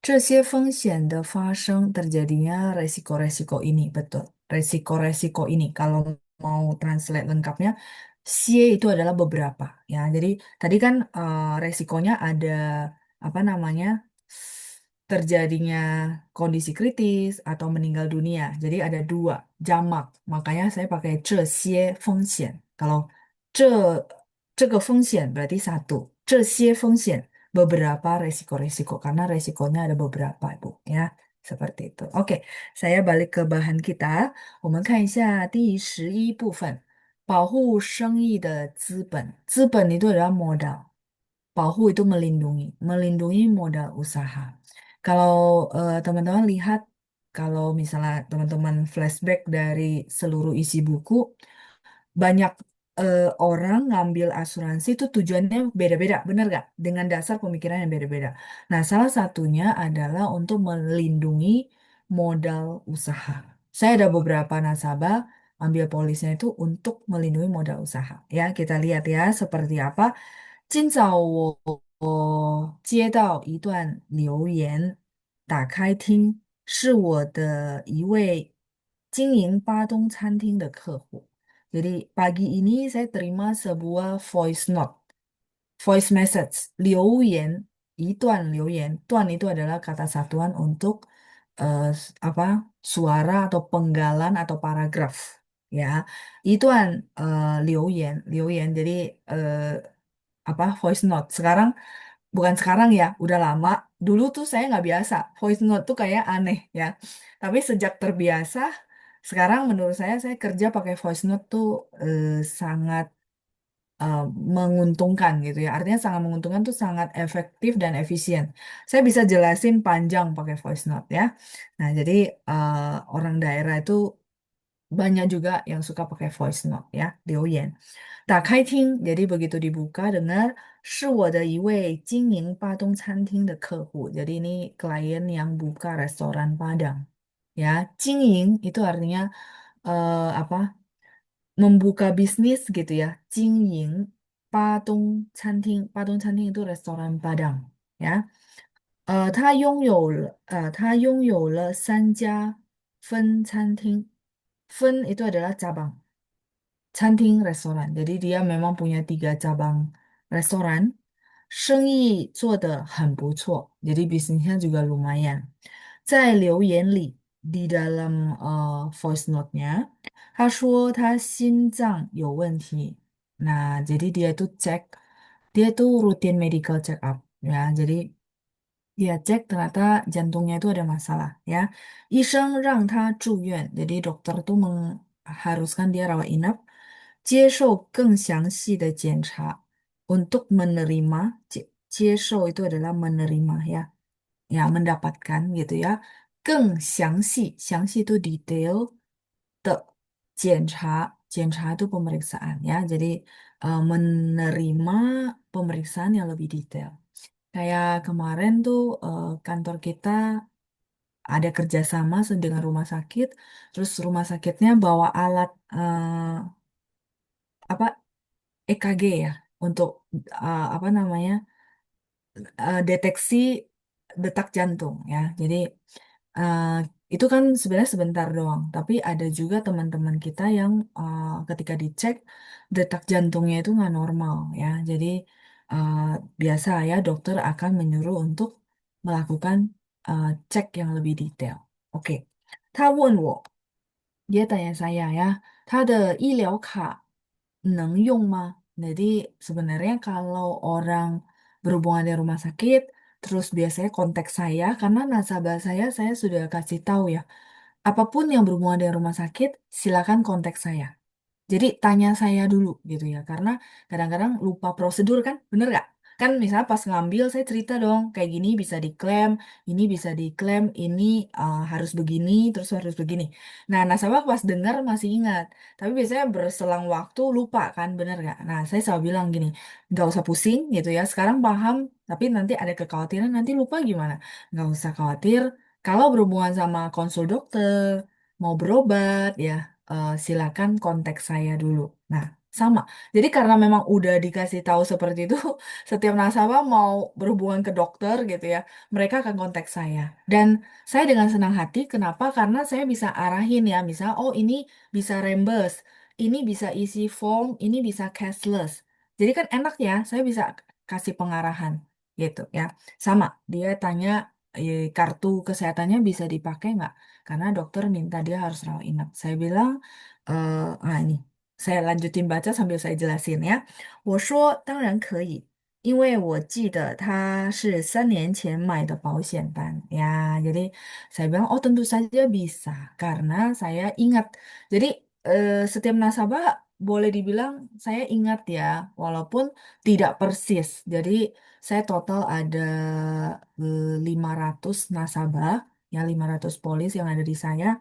这些风险的发生 terjadinya resiko-resiko ini, betul. Resiko-resiko ini kalau mau translate lengkapnya, xie itu adalah beberapa ya. Jadi tadi kan resikonya ada apa namanya, terjadinya kondisi kritis atau meninggal dunia. Jadi ada dua jamak. Makanya saya pakai 这些风险. Kalau 这这个风险 berarti satu. 这些风险 beberapa resiko-resiko karena resikonya ada beberapa, Bu, ya. Seperti itu. Oke, saya balik ke bahan kita. 我们看一下第11部分，保护生意的资本. 资本 itu adalah modal. Pahu itu melindungi, melindungi modal usaha. Kalau teman-teman lihat, kalau misalnya teman-teman flashback dari seluruh isi buku, banyak orang ngambil asuransi itu tujuannya beda-beda, bener nggak? Dengan dasar pemikiran yang beda-beda. Nah, salah satunya adalah untuk melindungi modal usaha. Saya ada beberapa nasabah ambil polisnya itu untuk melindungi modal usaha. Ya, kita lihat ya seperti apa. 今早我接到一段留言，打开听，是我的一位经营巴东餐厅的客户。Jadi pagi ini saya terima sebuah voice note, voice message, 留言, 一段留言. Tuan itu adalah kata satuan untuk apa suara atau penggalan atau paragraf. Ya, ituan 留言. Jadi eh, apa voice note. Sekarang bukan sekarang ya, udah lama. Dulu tuh saya nggak biasa. Voice note tuh kayak aneh ya. Tapi sejak terbiasa, sekarang menurut saya kerja pakai voice note tuh sangat eh, menguntungkan gitu ya. Artinya sangat menguntungkan tuh sangat efektif dan efisien. Saya bisa jelasin panjang pakai voice note ya. Nah, jadi orang daerah itu banyak juga yang suka pakai voice note ya, 留言. 打开听, jadi begitu dibuka dengar 是我的一位经营巴东餐厅的客户. Jadi ini klien yang buka restoran Padang. Ya, 经营 itu artinya apa? Membuka bisnis gitu ya. 经营巴东餐厅. itu restoran Padang. Ya, 他拥有了三家分餐厅. 分 itu adalah cabang. Canting restoran. Jadi dia memang punya 3 cabang restoran. 生意做得很不错. Jadi bisnisnya juga lumayan. 在留言里, di dalam voice note-nya, 他说他心脏有问题. Nah, jadi dia itu cek, dia itu rutin medical check up. Ya, jadi dia cek ternyata jantungnya itu ada masalah ya. 医生让他住院, jadi dokter tuh mengharuskan dia rawat inap, 接受更详细的检查 untuk menerima,接受 itu adalah menerima ya, ya mendapatkan gitu ya. 更详细 itu detail 的检查 itu pemeriksaan ya. Jadi menerima pemeriksaan yang lebih detail. Kayak kemarin tuh kantor kita ada kerjasama dengan rumah sakit, terus rumah sakitnya bawa alat apa EKG ya untuk apa namanya deteksi detak jantung ya. Jadi eh, itu kan sebenarnya sebentar doang, tapi ada juga teman-teman kita yang ketika dicek detak jantungnya itu nggak normal ya. Jadi eh, biasa ya dokter akan menyuruh untuk melakukan cek yang lebih detail. Oke, 他问我 dia tanya saya ya, 他的医疗卡能用吗? Jadi sebenarnya kalau orang berhubungan dengan rumah sakit, terus biasanya kontak saya, karena nasabah saya sudah kasih tahu ya, apapun yang berhubungan dengan rumah sakit, silakan kontak saya. Jadi tanya saya dulu gitu ya, karena kadang-kadang lupa prosedur kan, bener nggak? Kan misalnya pas ngambil saya cerita dong, kayak gini bisa diklaim, ini bisa diklaim, ini harus begini, terus harus begini. Nah, nasabah pas dengar masih ingat, tapi biasanya berselang waktu lupa kan, bener nggak? Nah, saya selalu bilang gini, nggak usah pusing gitu ya, sekarang paham, tapi nanti ada kekhawatiran, nanti lupa gimana? Nggak usah khawatir, kalau berhubungan sama konsul dokter, mau berobat ya silakan kontak saya dulu. Nah, sama. Jadi karena memang udah dikasih tahu seperti itu, setiap nasabah mau berhubungan ke dokter gitu ya, mereka akan kontak saya. Dan saya dengan senang hati, kenapa? Karena saya bisa arahin ya, misal, oh ini bisa reimburse, ini bisa isi form, ini bisa cashless. Jadi kan enak ya, saya bisa kasih pengarahan gitu ya. Sama, dia tanya kartu kesehatannya bisa dipakai nggak? Karena dokter minta dia harus rawat inap. Saya bilang, ini saya lanjutin baca sambil saya jelasin ya. 我说当然可以，因为我记得他是3年前买的保险单 ya. Jadi saya bilang, oh tentu saja bisa karena saya ingat. Jadi setiap nasabah boleh dibilang saya ingat ya, walaupun tidak persis. Jadi saya total ada 500 nasabah, ya 500 polis yang ada di saya.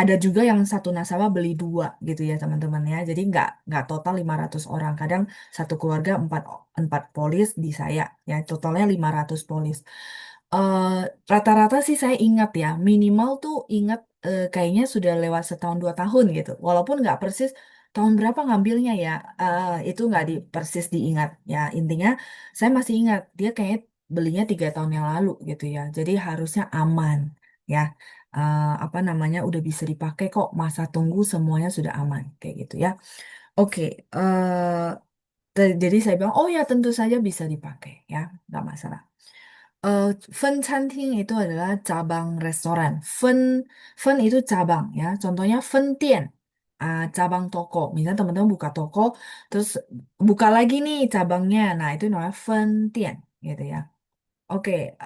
Ada juga yang satu nasabah beli 2 gitu ya teman-teman ya. Jadi nggak total 500 orang. Kadang satu keluarga 4 polis di saya ya. Totalnya 500 polis. Eh, Rata-rata sih saya ingat ya. Minimal tuh ingat kayaknya sudah lewat setahun 2 tahun gitu. Walaupun nggak persis tahun berapa ngambilnya ya. Itu nggak persis diingat ya. Intinya saya masih ingat dia kayaknya belinya 3 tahun yang lalu gitu ya. Jadi harusnya aman ya. apa namanya udah bisa dipakai kok, masa tunggu semuanya sudah aman kayak gitu ya. Oke, jadi saya bilang, oh ya tentu saja bisa dipakai ya, nggak masalah. Eh, Fen Canting itu adalah cabang restoran. Fen itu cabang ya. Contohnya Fen Tian, cabang toko. Misalnya teman-teman buka toko, terus buka lagi nih cabangnya. Nah itu namanya Fen Tian gitu ya. Oke,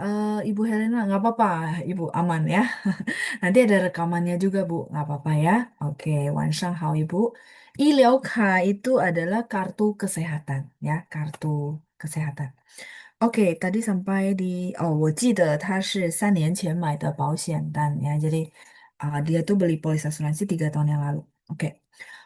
Ibu Helena nggak apa-apa, Ibu aman ya. Nanti ada rekamannya juga Bu, nggak apa-apa ya. Oke, Hao Ibu. Ka itu adalah kartu kesehatan ya, kartu kesehatan. Oke, tadi sampai di我记得他是3年前买的保险单ya. Jadi dia tuh beli polis asuransi 3 tahun yang lalu. Oke,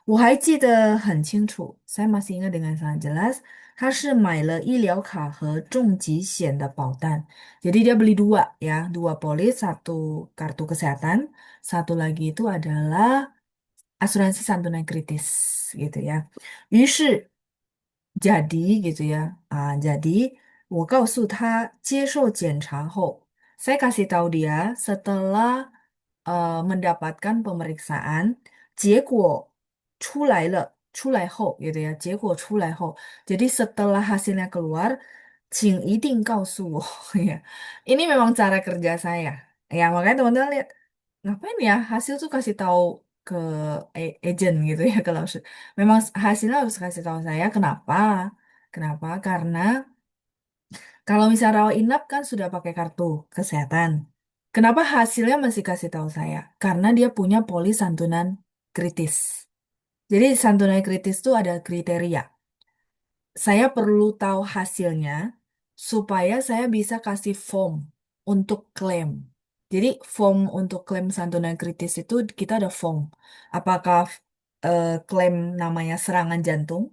我还记得很清楚，saya masih ingat dengan sangat jelas. 他是买了医疗卡和重疾险的保单. Jadi dia beli dua ya, dua polis, satu kartu kesehatan, satu lagi itu adalah asuransi santunan kritis gitu ya. 于是jadi gitu ya. Jadi 我告诉他接受检查后 saya kasih tahu dia setelah mendapatkan pemeriksaan, 结果出来后gitu ya, 结果出来后. Jadi setelah hasilnya keluar, 请一定告诉我 ya. Ini memang cara kerja saya. Ya, makanya teman-teman lihat, ngapain ya hasil tuh kasih tahu ke agent gitu ya kalau memang hasilnya harus kasih tahu saya kenapa? Kenapa? Karena kalau misalnya rawat inap kan sudah pakai kartu kesehatan. Kenapa hasilnya masih kasih tahu saya? Karena dia punya polis santunan kritis. Jadi santunan kritis itu ada kriteria. Saya perlu tahu hasilnya supaya saya bisa kasih form untuk klaim. Jadi form untuk klaim santunan kritis itu kita ada form. Apakah klaim namanya serangan jantung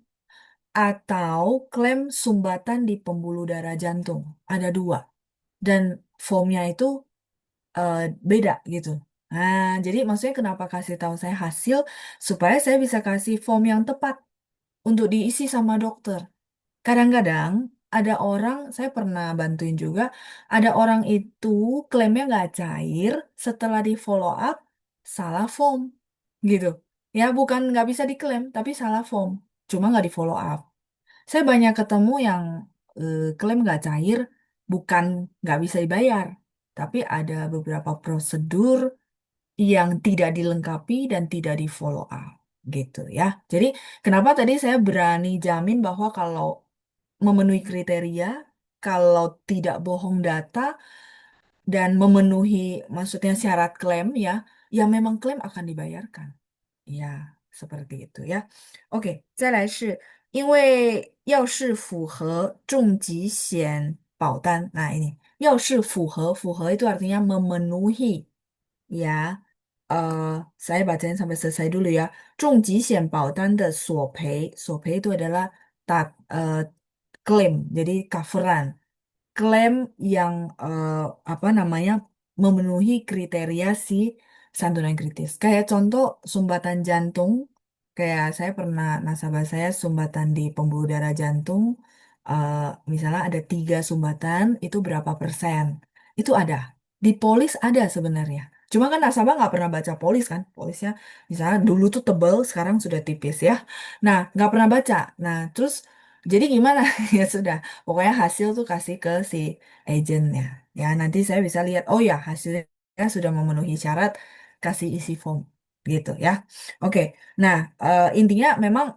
atau klaim sumbatan di pembuluh darah jantung. Ada dua. Dan formnya itu eh, beda gitu. Nah, jadi maksudnya kenapa kasih tahu saya hasil supaya saya bisa kasih form yang tepat untuk diisi sama dokter. Kadang-kadang ada orang, saya pernah bantuin juga, ada orang itu klaimnya nggak cair, setelah di follow up, salah form, gitu. Ya, bukan nggak bisa diklaim, tapi salah form. Cuma nggak di follow up. Saya banyak ketemu yang klaim nggak cair, bukan nggak bisa dibayar, tapi ada beberapa prosedur yang tidak dilengkapi dan tidak di follow up, gitu ya. Jadi kenapa tadi saya berani jamin bahwa kalau memenuhi kriteria, kalau tidak bohong data dan memenuhi maksudnya syarat klaim ya, ya memang klaim akan dibayarkan. Ya, seperti itu ya. Oke，再来是因为要是符合重疾险保单，nah ini 要是符合，符合 itu artinya memenuhi ya. Saya bacain sampai selesai dulu ya. 重疾险保单的索赔，索赔 itu adalah klaim, jadi coveran klaim yang apa namanya memenuhi kriteria si santunan kritis. Kayak contoh sumbatan jantung, kayak saya pernah nasabah saya sumbatan di pembuluh darah jantung, eh, misalnya ada 3 sumbatan, itu berapa persen? Itu ada. Di polis ada sebenarnya. Cuma kan nasabah nggak pernah baca polis kan, polisnya misalnya dulu tuh tebel, sekarang sudah tipis ya. Nah, nggak pernah baca. Nah, terus jadi gimana? Ya sudah. Pokoknya hasil tuh kasih ke si agentnya. Ya, nanti saya bisa lihat, oh ya hasilnya sudah memenuhi syarat, kasih isi form. Gitu ya. Oke, nah intinya memang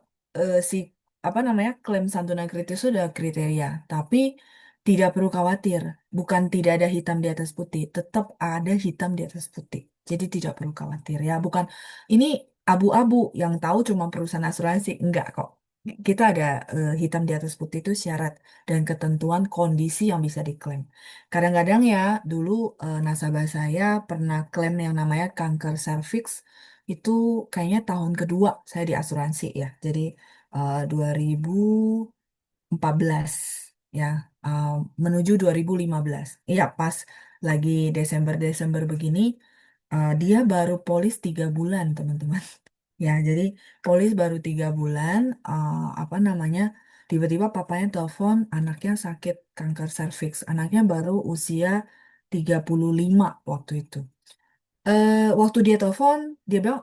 si apa namanya klaim santunan kritis itu sudah kriteria. Tapi tidak perlu khawatir, bukan tidak ada hitam di atas putih, tetap ada hitam di atas putih. Jadi tidak perlu khawatir ya. Bukan ini abu-abu yang tahu cuma perusahaan asuransi. Enggak kok. Kita ada hitam di atas putih itu syarat dan ketentuan kondisi yang bisa diklaim. Kadang-kadang ya, dulu nasabah saya pernah klaim yang namanya kanker serviks itu kayaknya tahun kedua saya di asuransi ya. Jadi 2014 ya, uh, menuju 2015. Iya, pas lagi Desember-Desember begini, dia baru polis 3 bulan, teman-teman. Ya, jadi polis baru 3 bulan, apa namanya, tiba-tiba papanya telepon anaknya sakit kanker serviks. Anaknya baru usia 35 waktu itu. Waktu dia telepon, dia bilang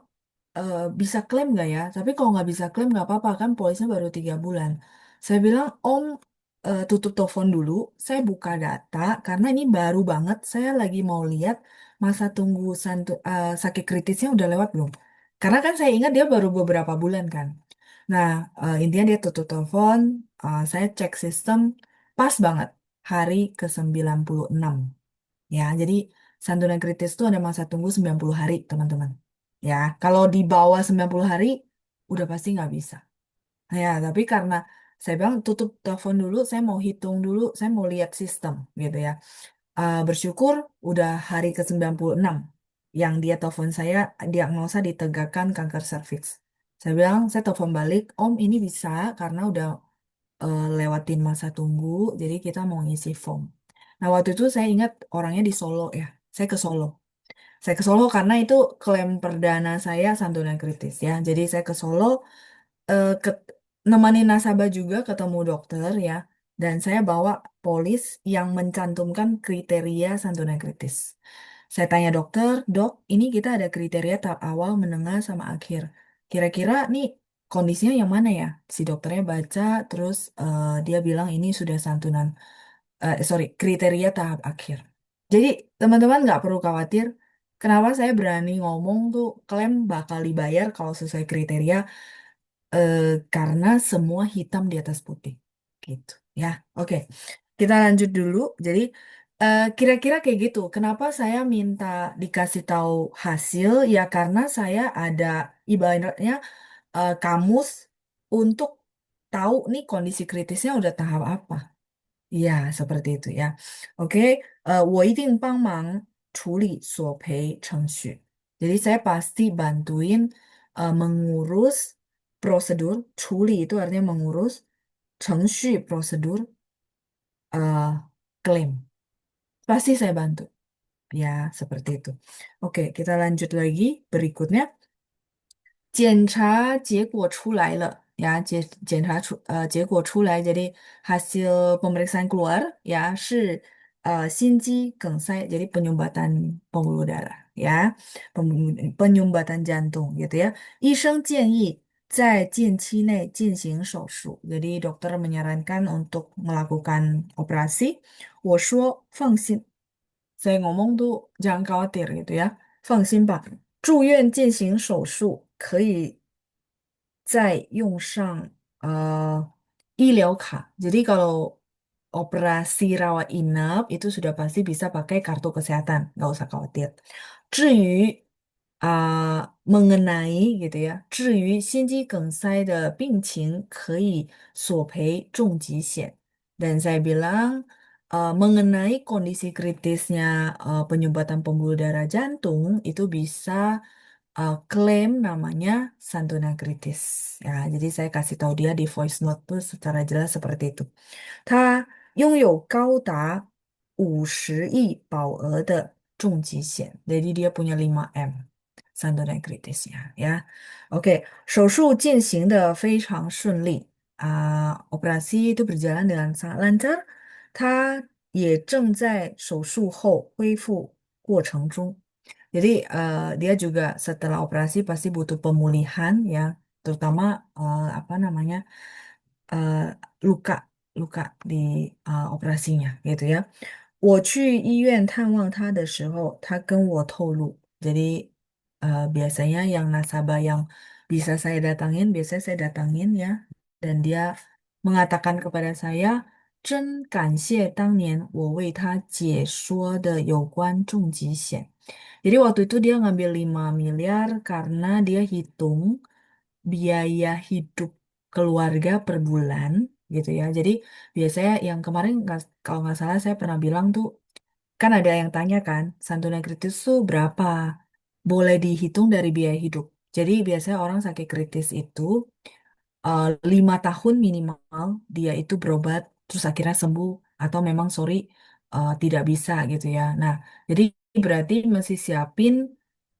bisa klaim nggak ya? Tapi kalau nggak bisa klaim nggak apa-apa kan polisnya baru 3 bulan. Saya bilang Om tutup telepon dulu, saya buka data karena ini baru banget. Saya lagi mau lihat masa tunggu sakit kritisnya udah lewat belum? Karena kan saya ingat dia baru beberapa bulan kan. Nah, intinya dia tutup telepon, saya cek sistem, pas banget hari ke 96. Ya, jadi santunan kritis itu ada masa tunggu 90 hari, teman-teman. Ya, kalau di bawah 90 hari, udah pasti nggak bisa. Nah, ya, tapi karena saya bilang tutup telepon dulu, saya mau hitung dulu, saya mau lihat sistem, gitu ya. Bersyukur udah hari ke 96 yang dia telepon saya, diagnosa ditegakkan kanker serviks. Saya bilang, saya telepon balik, Om ini bisa karena udah lewatin masa tunggu, jadi kita mau ngisi form. Nah, waktu itu saya ingat orangnya di Solo ya. Saya ke Solo. Saya ke Solo karena itu klaim perdana saya santunan kritis ya. Jadi saya ke Solo, ke, nemenin nasabah juga ketemu dokter ya. Dan saya bawa polis yang mencantumkan kriteria santunan kritis. Saya tanya dokter, dok, ini kita ada kriteria tahap awal, menengah, sama akhir. Kira-kira nih kondisinya yang mana ya? Si dokternya baca, terus dia bilang ini sudah santunan, sorry, kriteria tahap akhir. Jadi teman-teman nggak perlu khawatir. Kenapa saya berani ngomong tuh klaim bakal dibayar kalau sesuai kriteria? Eh, karena semua hitam di atas putih. Gitu ya. Oke, kita lanjut dulu. Jadi kira-kira kayak gitu. Kenapa saya minta dikasih tahu hasil? Ya karena saya ada ibaratnya kamus untuk tahu nih kondisi kritisnya udah tahap apa. Iya, seperti itu ya. Oke, 我一定帮忙处理索赔程序. Jadi saya pasti bantuin mengurus prosedur, 处理 itu artinya mengurus, 程序 prosedur klaim. Pasti saya bantu. Ya, seperti itu. Oke, kita lanjut lagi. Berikutnya, 检查结果出来了呀，检查结果出来 jadi hasil pemeriksaan keluar ya, 是心肌梗塞 jadi penyumbatan pembuluh darah ya, penyumbatan jantung gitu ya. 医生建议在近期内进行手术, jadi dokter menyarankan untuk melakukan operasi. 我说放心, saya ngomong tuh jangan khawatir gitu ya, 放心吧。住院进行手术可以再用上医疗卡. Jadi kalau operasi rawat inap itu sudah pasti bisa pakai kartu kesehatan, nggak usah khawatir. 至于mengenai gitu ya, 至于心肌梗塞的病情可以索赔重疾险. Dan saya bilang mengenai kondisi kritisnya penyumbatan pembuluh darah jantung itu bisa klaim namanya santunan kritis. Ya, jadi saya kasih tahu dia di voice note tuh secara jelas seperti itu. 他拥有高达50亿保额的重疾险. Jadi dia punya 5M santunan kritisnya ya. Oke, 手术进行的非常顺利. Operasi itu berjalan dengan sangat lancar. 他也正在手术后恢复过程中. Jadi dia juga setelah operasi pasti butuh pemulihan ya, terutama apa namanya, eh, luka luka di operasinya gitu ya. 我去医院探望他的时候，他跟我透露, biasanya yang nasabah yang bisa saya datangin, biasanya saya datangin ya, dan dia mengatakan kepada saya, 真感谢当年我为他解说的有关重疾险. Jadi waktu itu dia ngambil 5 miliar karena dia hitung biaya hidup keluarga per bulan gitu ya. Jadi biasanya yang kemarin kalau nggak salah saya pernah bilang tuh, kan ada yang tanya kan, santunan kritis tuh berapa? Boleh dihitung dari biaya hidup. Jadi biasanya orang sakit kritis itu 5 tahun minimal dia itu berobat terus akhirnya sembuh, atau memang sorry tidak bisa gitu ya. Nah, jadi berarti mesti siapin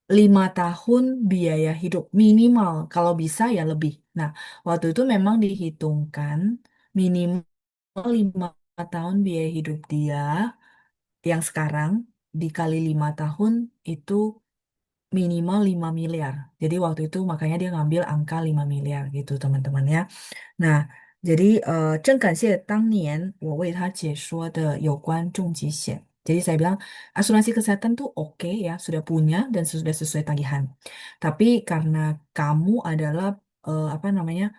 5 tahun biaya hidup minimal, kalau bisa ya lebih. Nah, waktu itu memang dihitungkan minimal 5 tahun biaya hidup dia yang sekarang dikali 5 tahun itu minimal 5 miliar. Jadi waktu itu makanya dia ngambil angka 5 miliar gitu teman-teman ya. Nah, jadi 真感谢当年我为他解说的有关重疾险。Jadi saya bilang asuransi kesehatan tuh oke ya, sudah punya dan sudah sesuai tagihan. Tapi karena kamu adalah apa namanya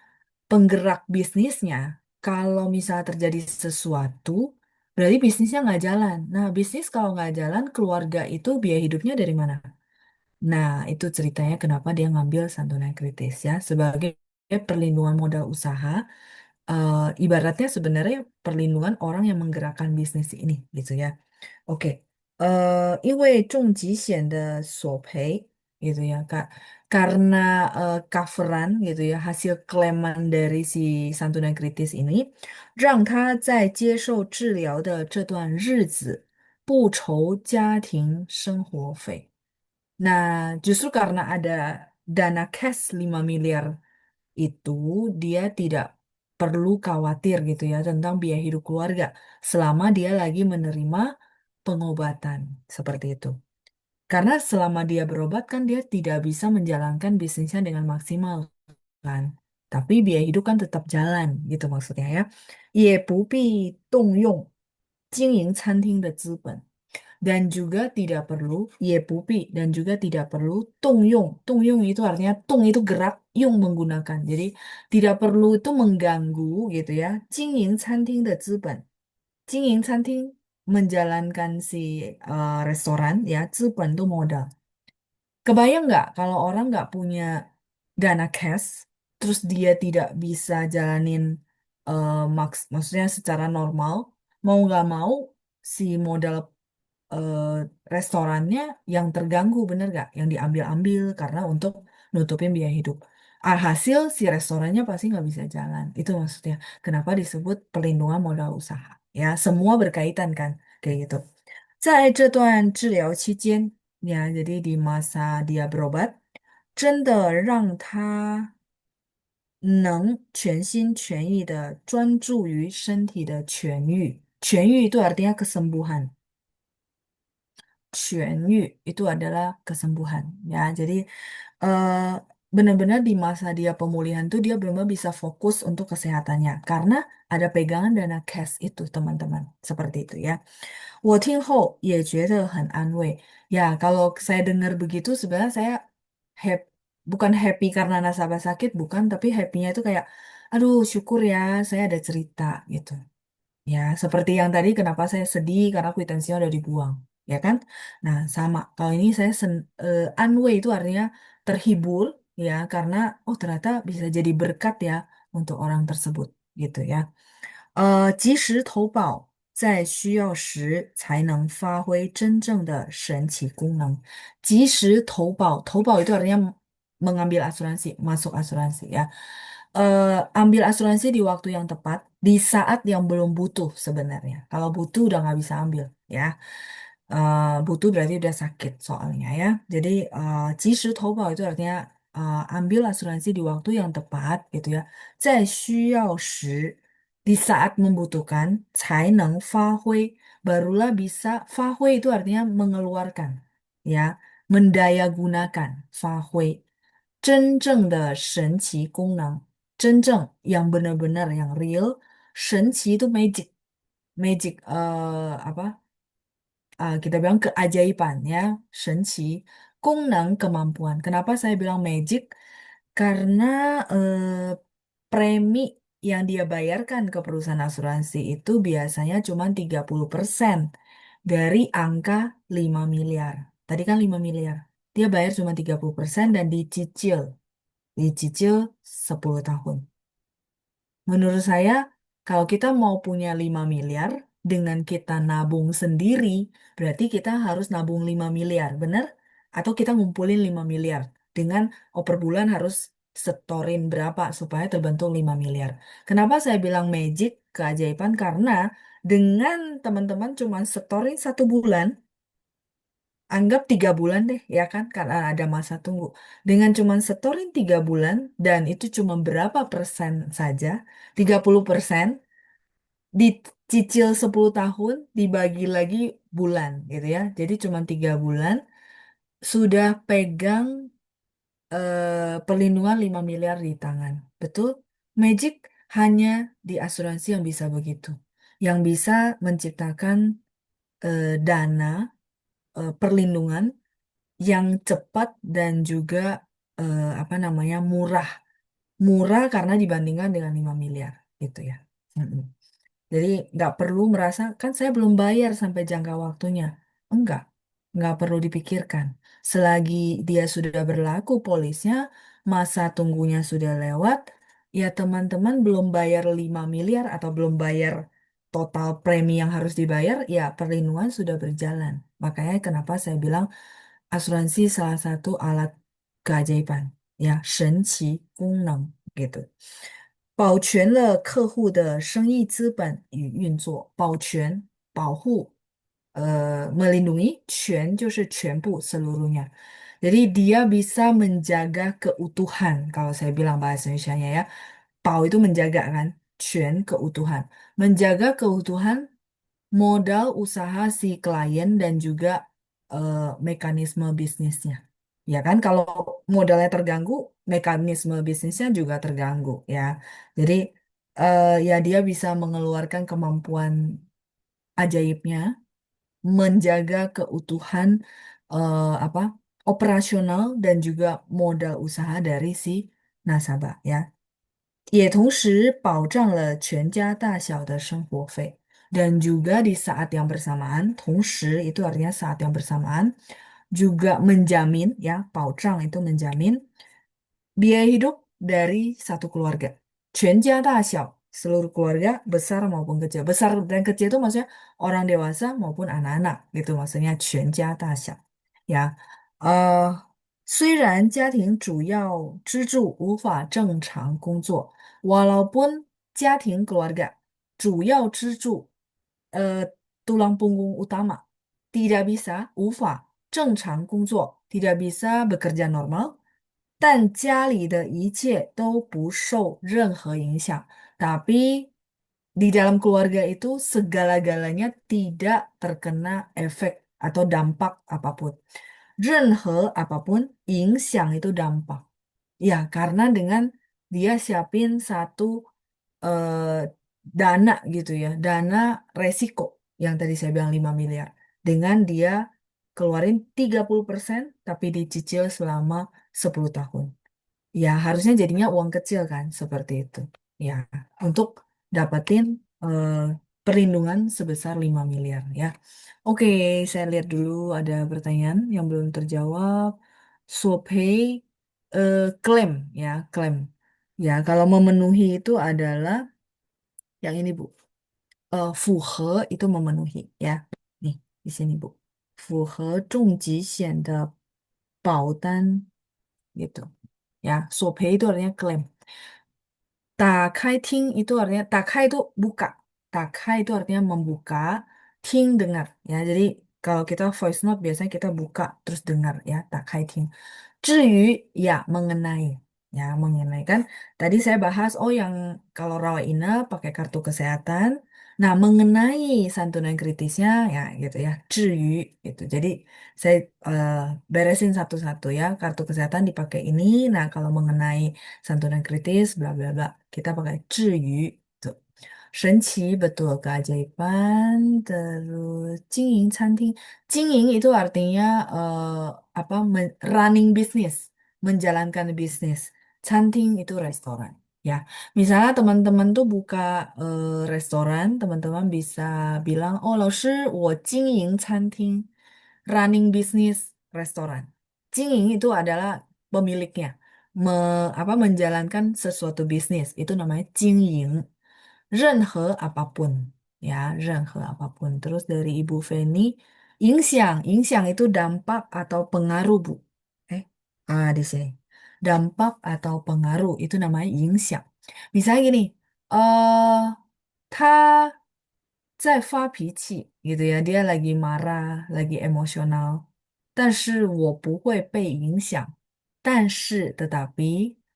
penggerak bisnisnya, kalau misalnya terjadi sesuatu, berarti bisnisnya nggak jalan. Nah, bisnis kalau nggak jalan, keluarga itu biaya hidupnya dari mana? Nah, itu ceritanya kenapa dia ngambil santunan kritis ya sebagai perlindungan modal usaha. Ibaratnya sebenarnya perlindungan orang yang menggerakkan bisnis ini gitu ya. Oke, 因为重疾险的索赔 gitu ya Kak, karena coveran gitu ya hasil klaiman dari si santunan kritis ini, 让他在接受治疗的这段日子不愁家庭生活费。Nah, justru karena ada dana cash 5 miliar itu, dia tidak perlu khawatir gitu ya tentang biaya hidup keluarga selama dia lagi menerima pengobatan seperti itu. Karena selama dia berobat kan dia tidak bisa menjalankan bisnisnya dengan maksimal kan. Tapi biaya hidup kan tetap jalan gitu maksudnya ya. 也不必动用经营餐厅的资本。dan juga tidak perlu yepupi dan juga tidak perlu tongyong. Tongyong itu artinya tong itu gerak, yung menggunakan. Jadi tidak perlu itu mengganggu gitu ya. Jingyin canting de ziben. Jingyin canting menjalankan si restoran ya, ziben itu modal. Kebayang nggak kalau orang nggak punya dana cash, terus dia tidak bisa jalanin maksudnya secara normal, mau nggak mau si modal eh, restorannya yang terganggu, bener nggak? Yang diambil-ambil karena untuk nutupin biaya hidup. Alhasil si restorannya pasti nggak bisa jalan. Itu maksudnya. Kenapa disebut perlindungan modal usaha? Ya, semua berkaitan kan, kayak gitu. 在这段治疗期间，ya, jadi di masa dia berobat, 真的让他能全心全意的专注于身体的痊愈。痊愈 itu artinya kesembuhan. 痊愈 itu adalah kesembuhan ya. Jadi eh, benar-benar di masa dia pemulihan tuh dia benar-benar bisa fokus untuk kesehatannya karena ada pegangan dana cash itu teman-teman seperti itu ya. 我听后也觉得很安慰。Ya, kalau saya dengar begitu sebenarnya saya happy, bukan happy karena nasabah sakit, bukan, tapi happy-nya itu kayak, aduh syukur ya saya ada cerita gitu. Ya, seperti yang tadi kenapa saya sedih karena kwitansinya udah dibuang, ya kan? Nah, sama. Kalau ini saya unway itu artinya terhibur ya karena oh ternyata bisa jadi berkat ya untuk orang tersebut gitu ya. 及时投保，在需要时才能发挥真正的神奇功能。及时投保，投保itu artinya mengambil asuransi, masuk asuransi ya. Ambil asuransi di waktu yang tepat, di saat yang belum butuh sebenarnya. Kalau butuh udah nggak bisa ambil ya. Butuh berarti udah sakit soalnya ya. Jadi 及时投保 itu artinya ambil asuransi di waktu yang tepat gitu ya. 在需要时 di saat membutuhkan, 才能发挥, barulah bisa, 发挥 itu artinya mengeluarkan, ya, mendayagunakan, 发挥, 真正的神奇功能, 真正 yang benar-benar, yang real, 神奇 itu magic, magic, apa, kita bilang keajaiban ya, 神奇, 功能 kemampuan. Kenapa saya bilang magic? Karena premi yang dia bayarkan ke perusahaan asuransi itu biasanya cuma 30% dari angka 5 miliar. Tadi kan 5 miliar. Dia bayar cuma 30% dan dicicil. Dicicil 10 tahun. Menurut saya, kalau kita mau punya 5 miliar, dengan kita nabung sendiri, berarti kita harus nabung 5 miliar, benar? Atau kita ngumpulin 5 miliar dengan per bulan harus setorin berapa supaya terbentuk 5 miliar. Kenapa saya bilang magic, keajaiban? Karena dengan teman-teman cuma setorin 1 bulan, anggap 3 bulan deh, ya kan? Karena ada masa tunggu. Dengan cuma setorin 3 bulan, dan itu cuma berapa persen saja, 30%, dicicil 10 tahun, dibagi lagi bulan, gitu ya. Jadi cuma 3 bulan, sudah pegang perlindungan 5 miliar di tangan. Betul? Magic hanya di asuransi yang bisa begitu. Yang bisa menciptakan dana perlindungan yang cepat dan juga apa namanya murah. Murah karena dibandingkan dengan 5 miliar gitu ya. Mm-mm. Jadi nggak perlu merasa, kan saya belum bayar sampai jangka waktunya. Enggak, nggak perlu dipikirkan. Selagi dia sudah berlaku polisnya, masa tunggunya sudah lewat, ya teman-teman belum bayar 5 miliar atau belum bayar total premi yang harus dibayar, ya perlindungan sudah berjalan. Makanya kenapa saya bilang asuransi salah satu alat keajaiban, ya, 神奇功能 gitu. 保全了客户的生意资本与运作，保全、保护、melindungi, 全就是全部 seluruhnya. Jadi dia bisa menjaga keutuhan, kalau saya bilang bahasa Indonesianya ya. Pau itu menjaga kan, 全 keutuhan. Menjaga keutuhan modal usaha si klien dan juga mekanisme bisnisnya. Ya kan, kalau modalnya terganggu, mekanisme bisnisnya juga terganggu ya. Jadi ya dia bisa mengeluarkan kemampuan ajaibnya menjaga keutuhan apa operasional dan juga modal usaha dari si nasabah ya. 也同时保障了全家大小的生活费。Dan juga di saat yang bersamaan, 同时 itu artinya saat yang bersamaan, juga menjamin, ya, 保障itu menjamin biaya hidup dari satu keluarga. 全家大小, seluruh keluarga, besar maupun kecil. Besar dan kecil itu maksudnya orang dewasa maupun anak-anak, gitu maksudnya 全家大小. Ya, 虽然家庭主要支柱无法正常工作, walaupun 家庭 keluarga 主要支柱 tulang punggung utama tidak bisa 无法正常工作, tidak bisa bekerja normal, 但家里的一切都不受任何影响. Tapi di dalam keluarga itu segala-galanya tidak terkena efek atau dampak apapun. 任何 apapun, 影响 itu dampak. Ya, karena dengan dia siapin satu eh, dana gitu ya, dana resiko yang tadi saya bilang 5 miliar. Dengan dia keluarin 30% tapi dicicil selama 10 tahun. Ya, harusnya jadinya uang kecil kan, seperti itu. Ya, untuk dapetin eh, perlindungan sebesar 5 miliar ya. Oke, saya lihat dulu ada pertanyaan yang belum terjawab. Swapay klaim ya, klaim. Ya, kalau memenuhi itu adalah yang ini Bu. 符合 itu memenuhi ya. Nih, di sini Bu. 符合重疾险的保单 gitu. Ya, swapay itu artinya klaim. Takai itu artinya takai itu buka. Takai itu artinya membuka, ting dengar ya. Jadi kalau kita voice note biasanya kita buka terus dengar ya, takai ting. 至于 ya mengenai ya mengenai kan tadi saya bahas oh yang kalau rawat inap pakai kartu kesehatan. Nah, mengenai santunan kritisnya ya gitu ya, 至于 gitu. Jadi saya eh, beresin satu-satu ya, kartu kesehatan dipakai ini. Nah, kalau mengenai santunan kritis bla bla bla kita pakai 至于 tuh. 神奇 betul keajaiban terus 经营餐厅 经营 itu artinya apa running bisnis menjalankan bisnis. Canting itu restoran ya. Misalnya teman-teman tuh buka restoran, teman-teman bisa bilang, oh, 老师,我经营餐厅 running business restoran. 经营 itu adalah pemiliknya, apa menjalankan sesuatu bisnis, itu namanya 经营. 任何 apapun, ya, 任何 apapun. Terus dari Ibu Feni, 影响 itu dampak atau pengaruh, Bu. Di sini. Dampak atau pengaruh itu namanya 影响. Misalnya gini, eh 他在发脾气 gitu ya, dia lagi marah, lagi emosional. 但是我不会被影响. 但是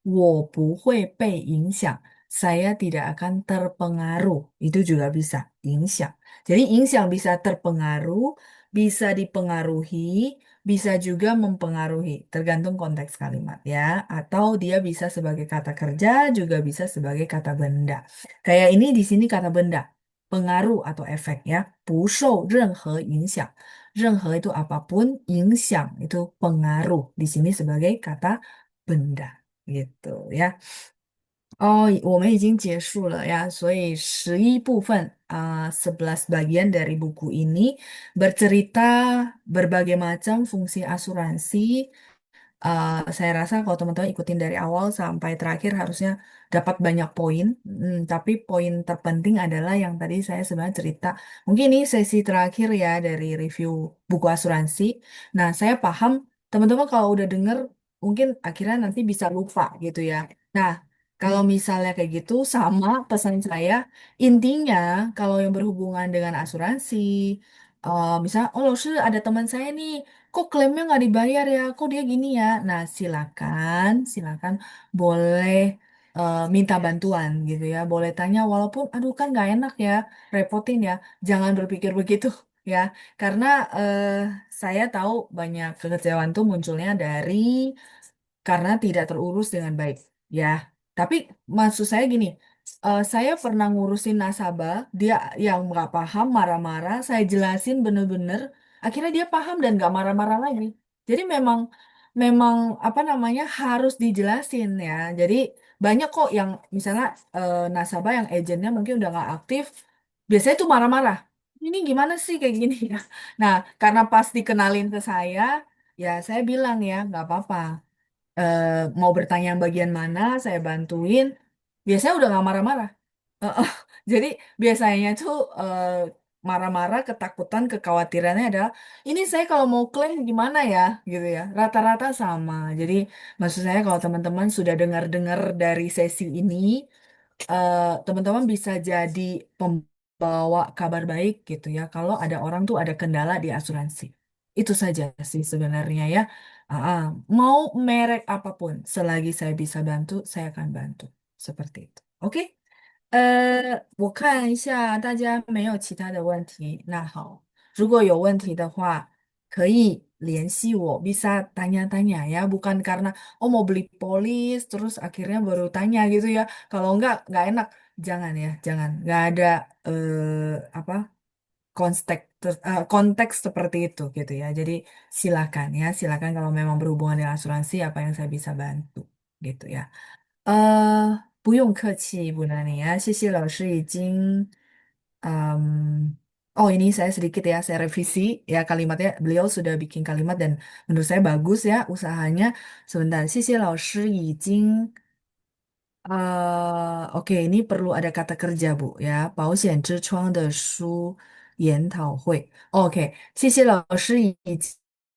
我不会被影响. Saya tidak akan terpengaruh. Itu juga bisa 影响. Jadi 影响 bisa terpengaruh, bisa dipengaruhi, bisa juga mempengaruhi, tergantung konteks kalimat ya. Atau dia bisa sebagai kata kerja, juga bisa sebagai kata benda. Kayak ini di sini kata benda, pengaruh atau efek ya. 不受任何影响，任何itu apapun, 影响itu pengaruh. Di sini sebagai kata benda gitu ya. Oh, 我们已经结束了呀，所以11部分 11 bagian dari buku ini bercerita berbagai macam fungsi asuransi. Saya rasa kalau teman-teman ikutin dari awal sampai terakhir harusnya dapat banyak poin. Tapi poin terpenting adalah yang tadi saya sebenarnya cerita. Mungkin ini sesi terakhir ya dari review buku asuransi. Nah, saya paham teman-teman kalau udah denger mungkin akhirnya nanti bisa lupa gitu ya. Nah, kalau misalnya kayak gitu sama pesan saya, intinya kalau yang berhubungan dengan asuransi, misalnya, oh Losu ada teman saya nih, kok klaimnya nggak dibayar ya? Kok dia gini ya? Nah, silakan boleh minta bantuan gitu ya. Boleh tanya, walaupun aduh kan nggak enak ya, repotin ya. Jangan berpikir begitu ya, karena eh, saya tahu banyak kekecewaan tuh munculnya dari karena tidak terurus dengan baik ya. Tapi maksud saya gini, saya pernah ngurusin nasabah, dia yang nggak paham marah-marah, saya jelasin bener-bener, akhirnya dia paham dan nggak marah-marah lagi. Jadi memang memang apa namanya harus dijelasin ya. Jadi banyak kok yang misalnya nasabah yang agentnya mungkin udah nggak aktif, biasanya tuh marah-marah. Ini gimana sih kayak gini ya? Nah, karena pas dikenalin ke saya, ya saya bilang ya nggak apa-apa, eh, mau bertanya yang bagian mana, saya bantuin. Biasanya udah nggak marah-marah. Heeh. Jadi biasanya tuh marah-marah, ketakutan, kekhawatirannya adalah ini saya kalau mau klaim gimana ya, gitu ya. Rata-rata sama. Jadi maksud saya kalau teman-teman sudah dengar-dengar dari sesi ini, teman-teman bisa jadi pembawa kabar baik gitu ya. Kalau ada orang tuh ada kendala di asuransi. Itu saja sih sebenarnya ya. Ah, ah. Mau merek apapun, selagi saya bisa bantu, saya akan bantu. Seperti itu. Oke? 我看一下大家没有其他的问题。那好，如果有问题的话，可以联系我，bisa tanya-tanya ya, bukan karena oh mau beli polis terus akhirnya baru tanya gitu ya. Kalau nggak enak, jangan ya, jangan. Nggak ada apa konteks seperti itu gitu ya. Jadi silakan ya, silakan kalau memang berhubungan dengan asuransi apa yang saya bisa bantu gitu ya. 不用客气，Bu Nani ya. 谢谢老师已经oh ini saya sedikit ya, saya revisi ya kalimatnya. Beliau sudah bikin kalimat dan menurut saya bagus ya usahanya. Sebentar, 谢谢老师已经oke, ini perlu ada kata kerja Bu ya. 保险之窗的书研讨会. Oke, 谢谢老师已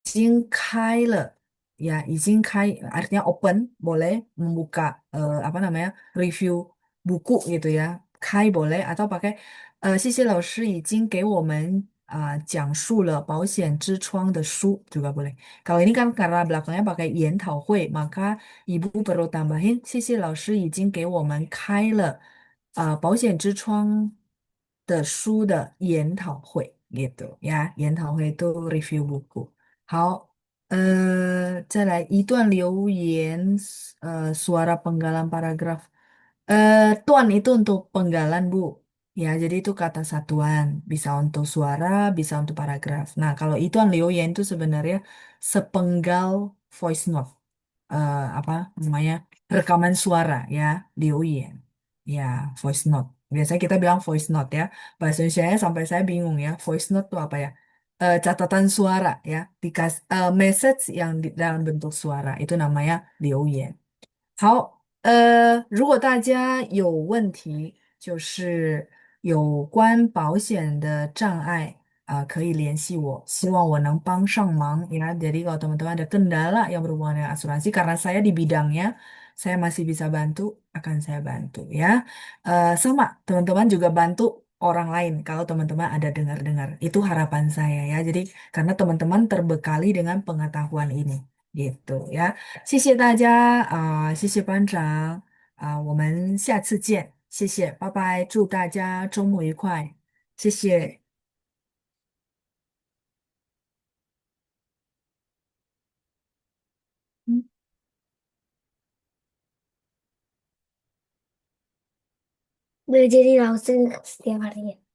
经开了 ya, 已经开 artinya open, boleh membuka apa namanya review buku gitu ya. 开 boleh atau pakai 谢谢老师已经给我们讲述了保险之窗的书 juga boleh. Kalau ini kan karena belakangnya pakai 研讨会, maka Ibu perlu tambahin, 谢谢老师已经给我们开了保险之窗的书的研讨会 gitu ya. 研讨会 itu review buku. 好，再来一段留言, suara penggalan paragraf. 段 itu untuk penggalan, Bu. Ya, jadi itu kata satuan. Bisa untuk suara, bisa untuk paragraf. Nah, kalau ituan liuyen itu sebenarnya sepenggal voice note. Apa namanya? Rekaman suara ya, liuyen. Ya, voice note. Biasanya kita bilang voice note ya. Bahasa Indonesia sampai saya bingung ya. Voice note itu apa ya? Catatan suara ya. Message yang dalam bentuk suara. Itu namanya liuyen. 好，如果大家有问题，就是有关保险的障碍可以联系我，希望我能帮上忙ya. Jadi kalau teman-teman ada kendala yang berhubungan dengan asuransi, karena saya di bidangnya, saya masih bisa bantu, akan saya bantu ya. Sama, teman-teman juga bantu orang lain kalau teman-teman ada dengar-dengar. Itu harapan saya ya. Jadi karena teman-teman terbekali dengan pengetahuan ini, gitu ya. 谢谢大家，谢谢班长，我们下次见，谢谢，拜拜，祝大家周末愉快，谢谢。Belajar di laut setiap harinya.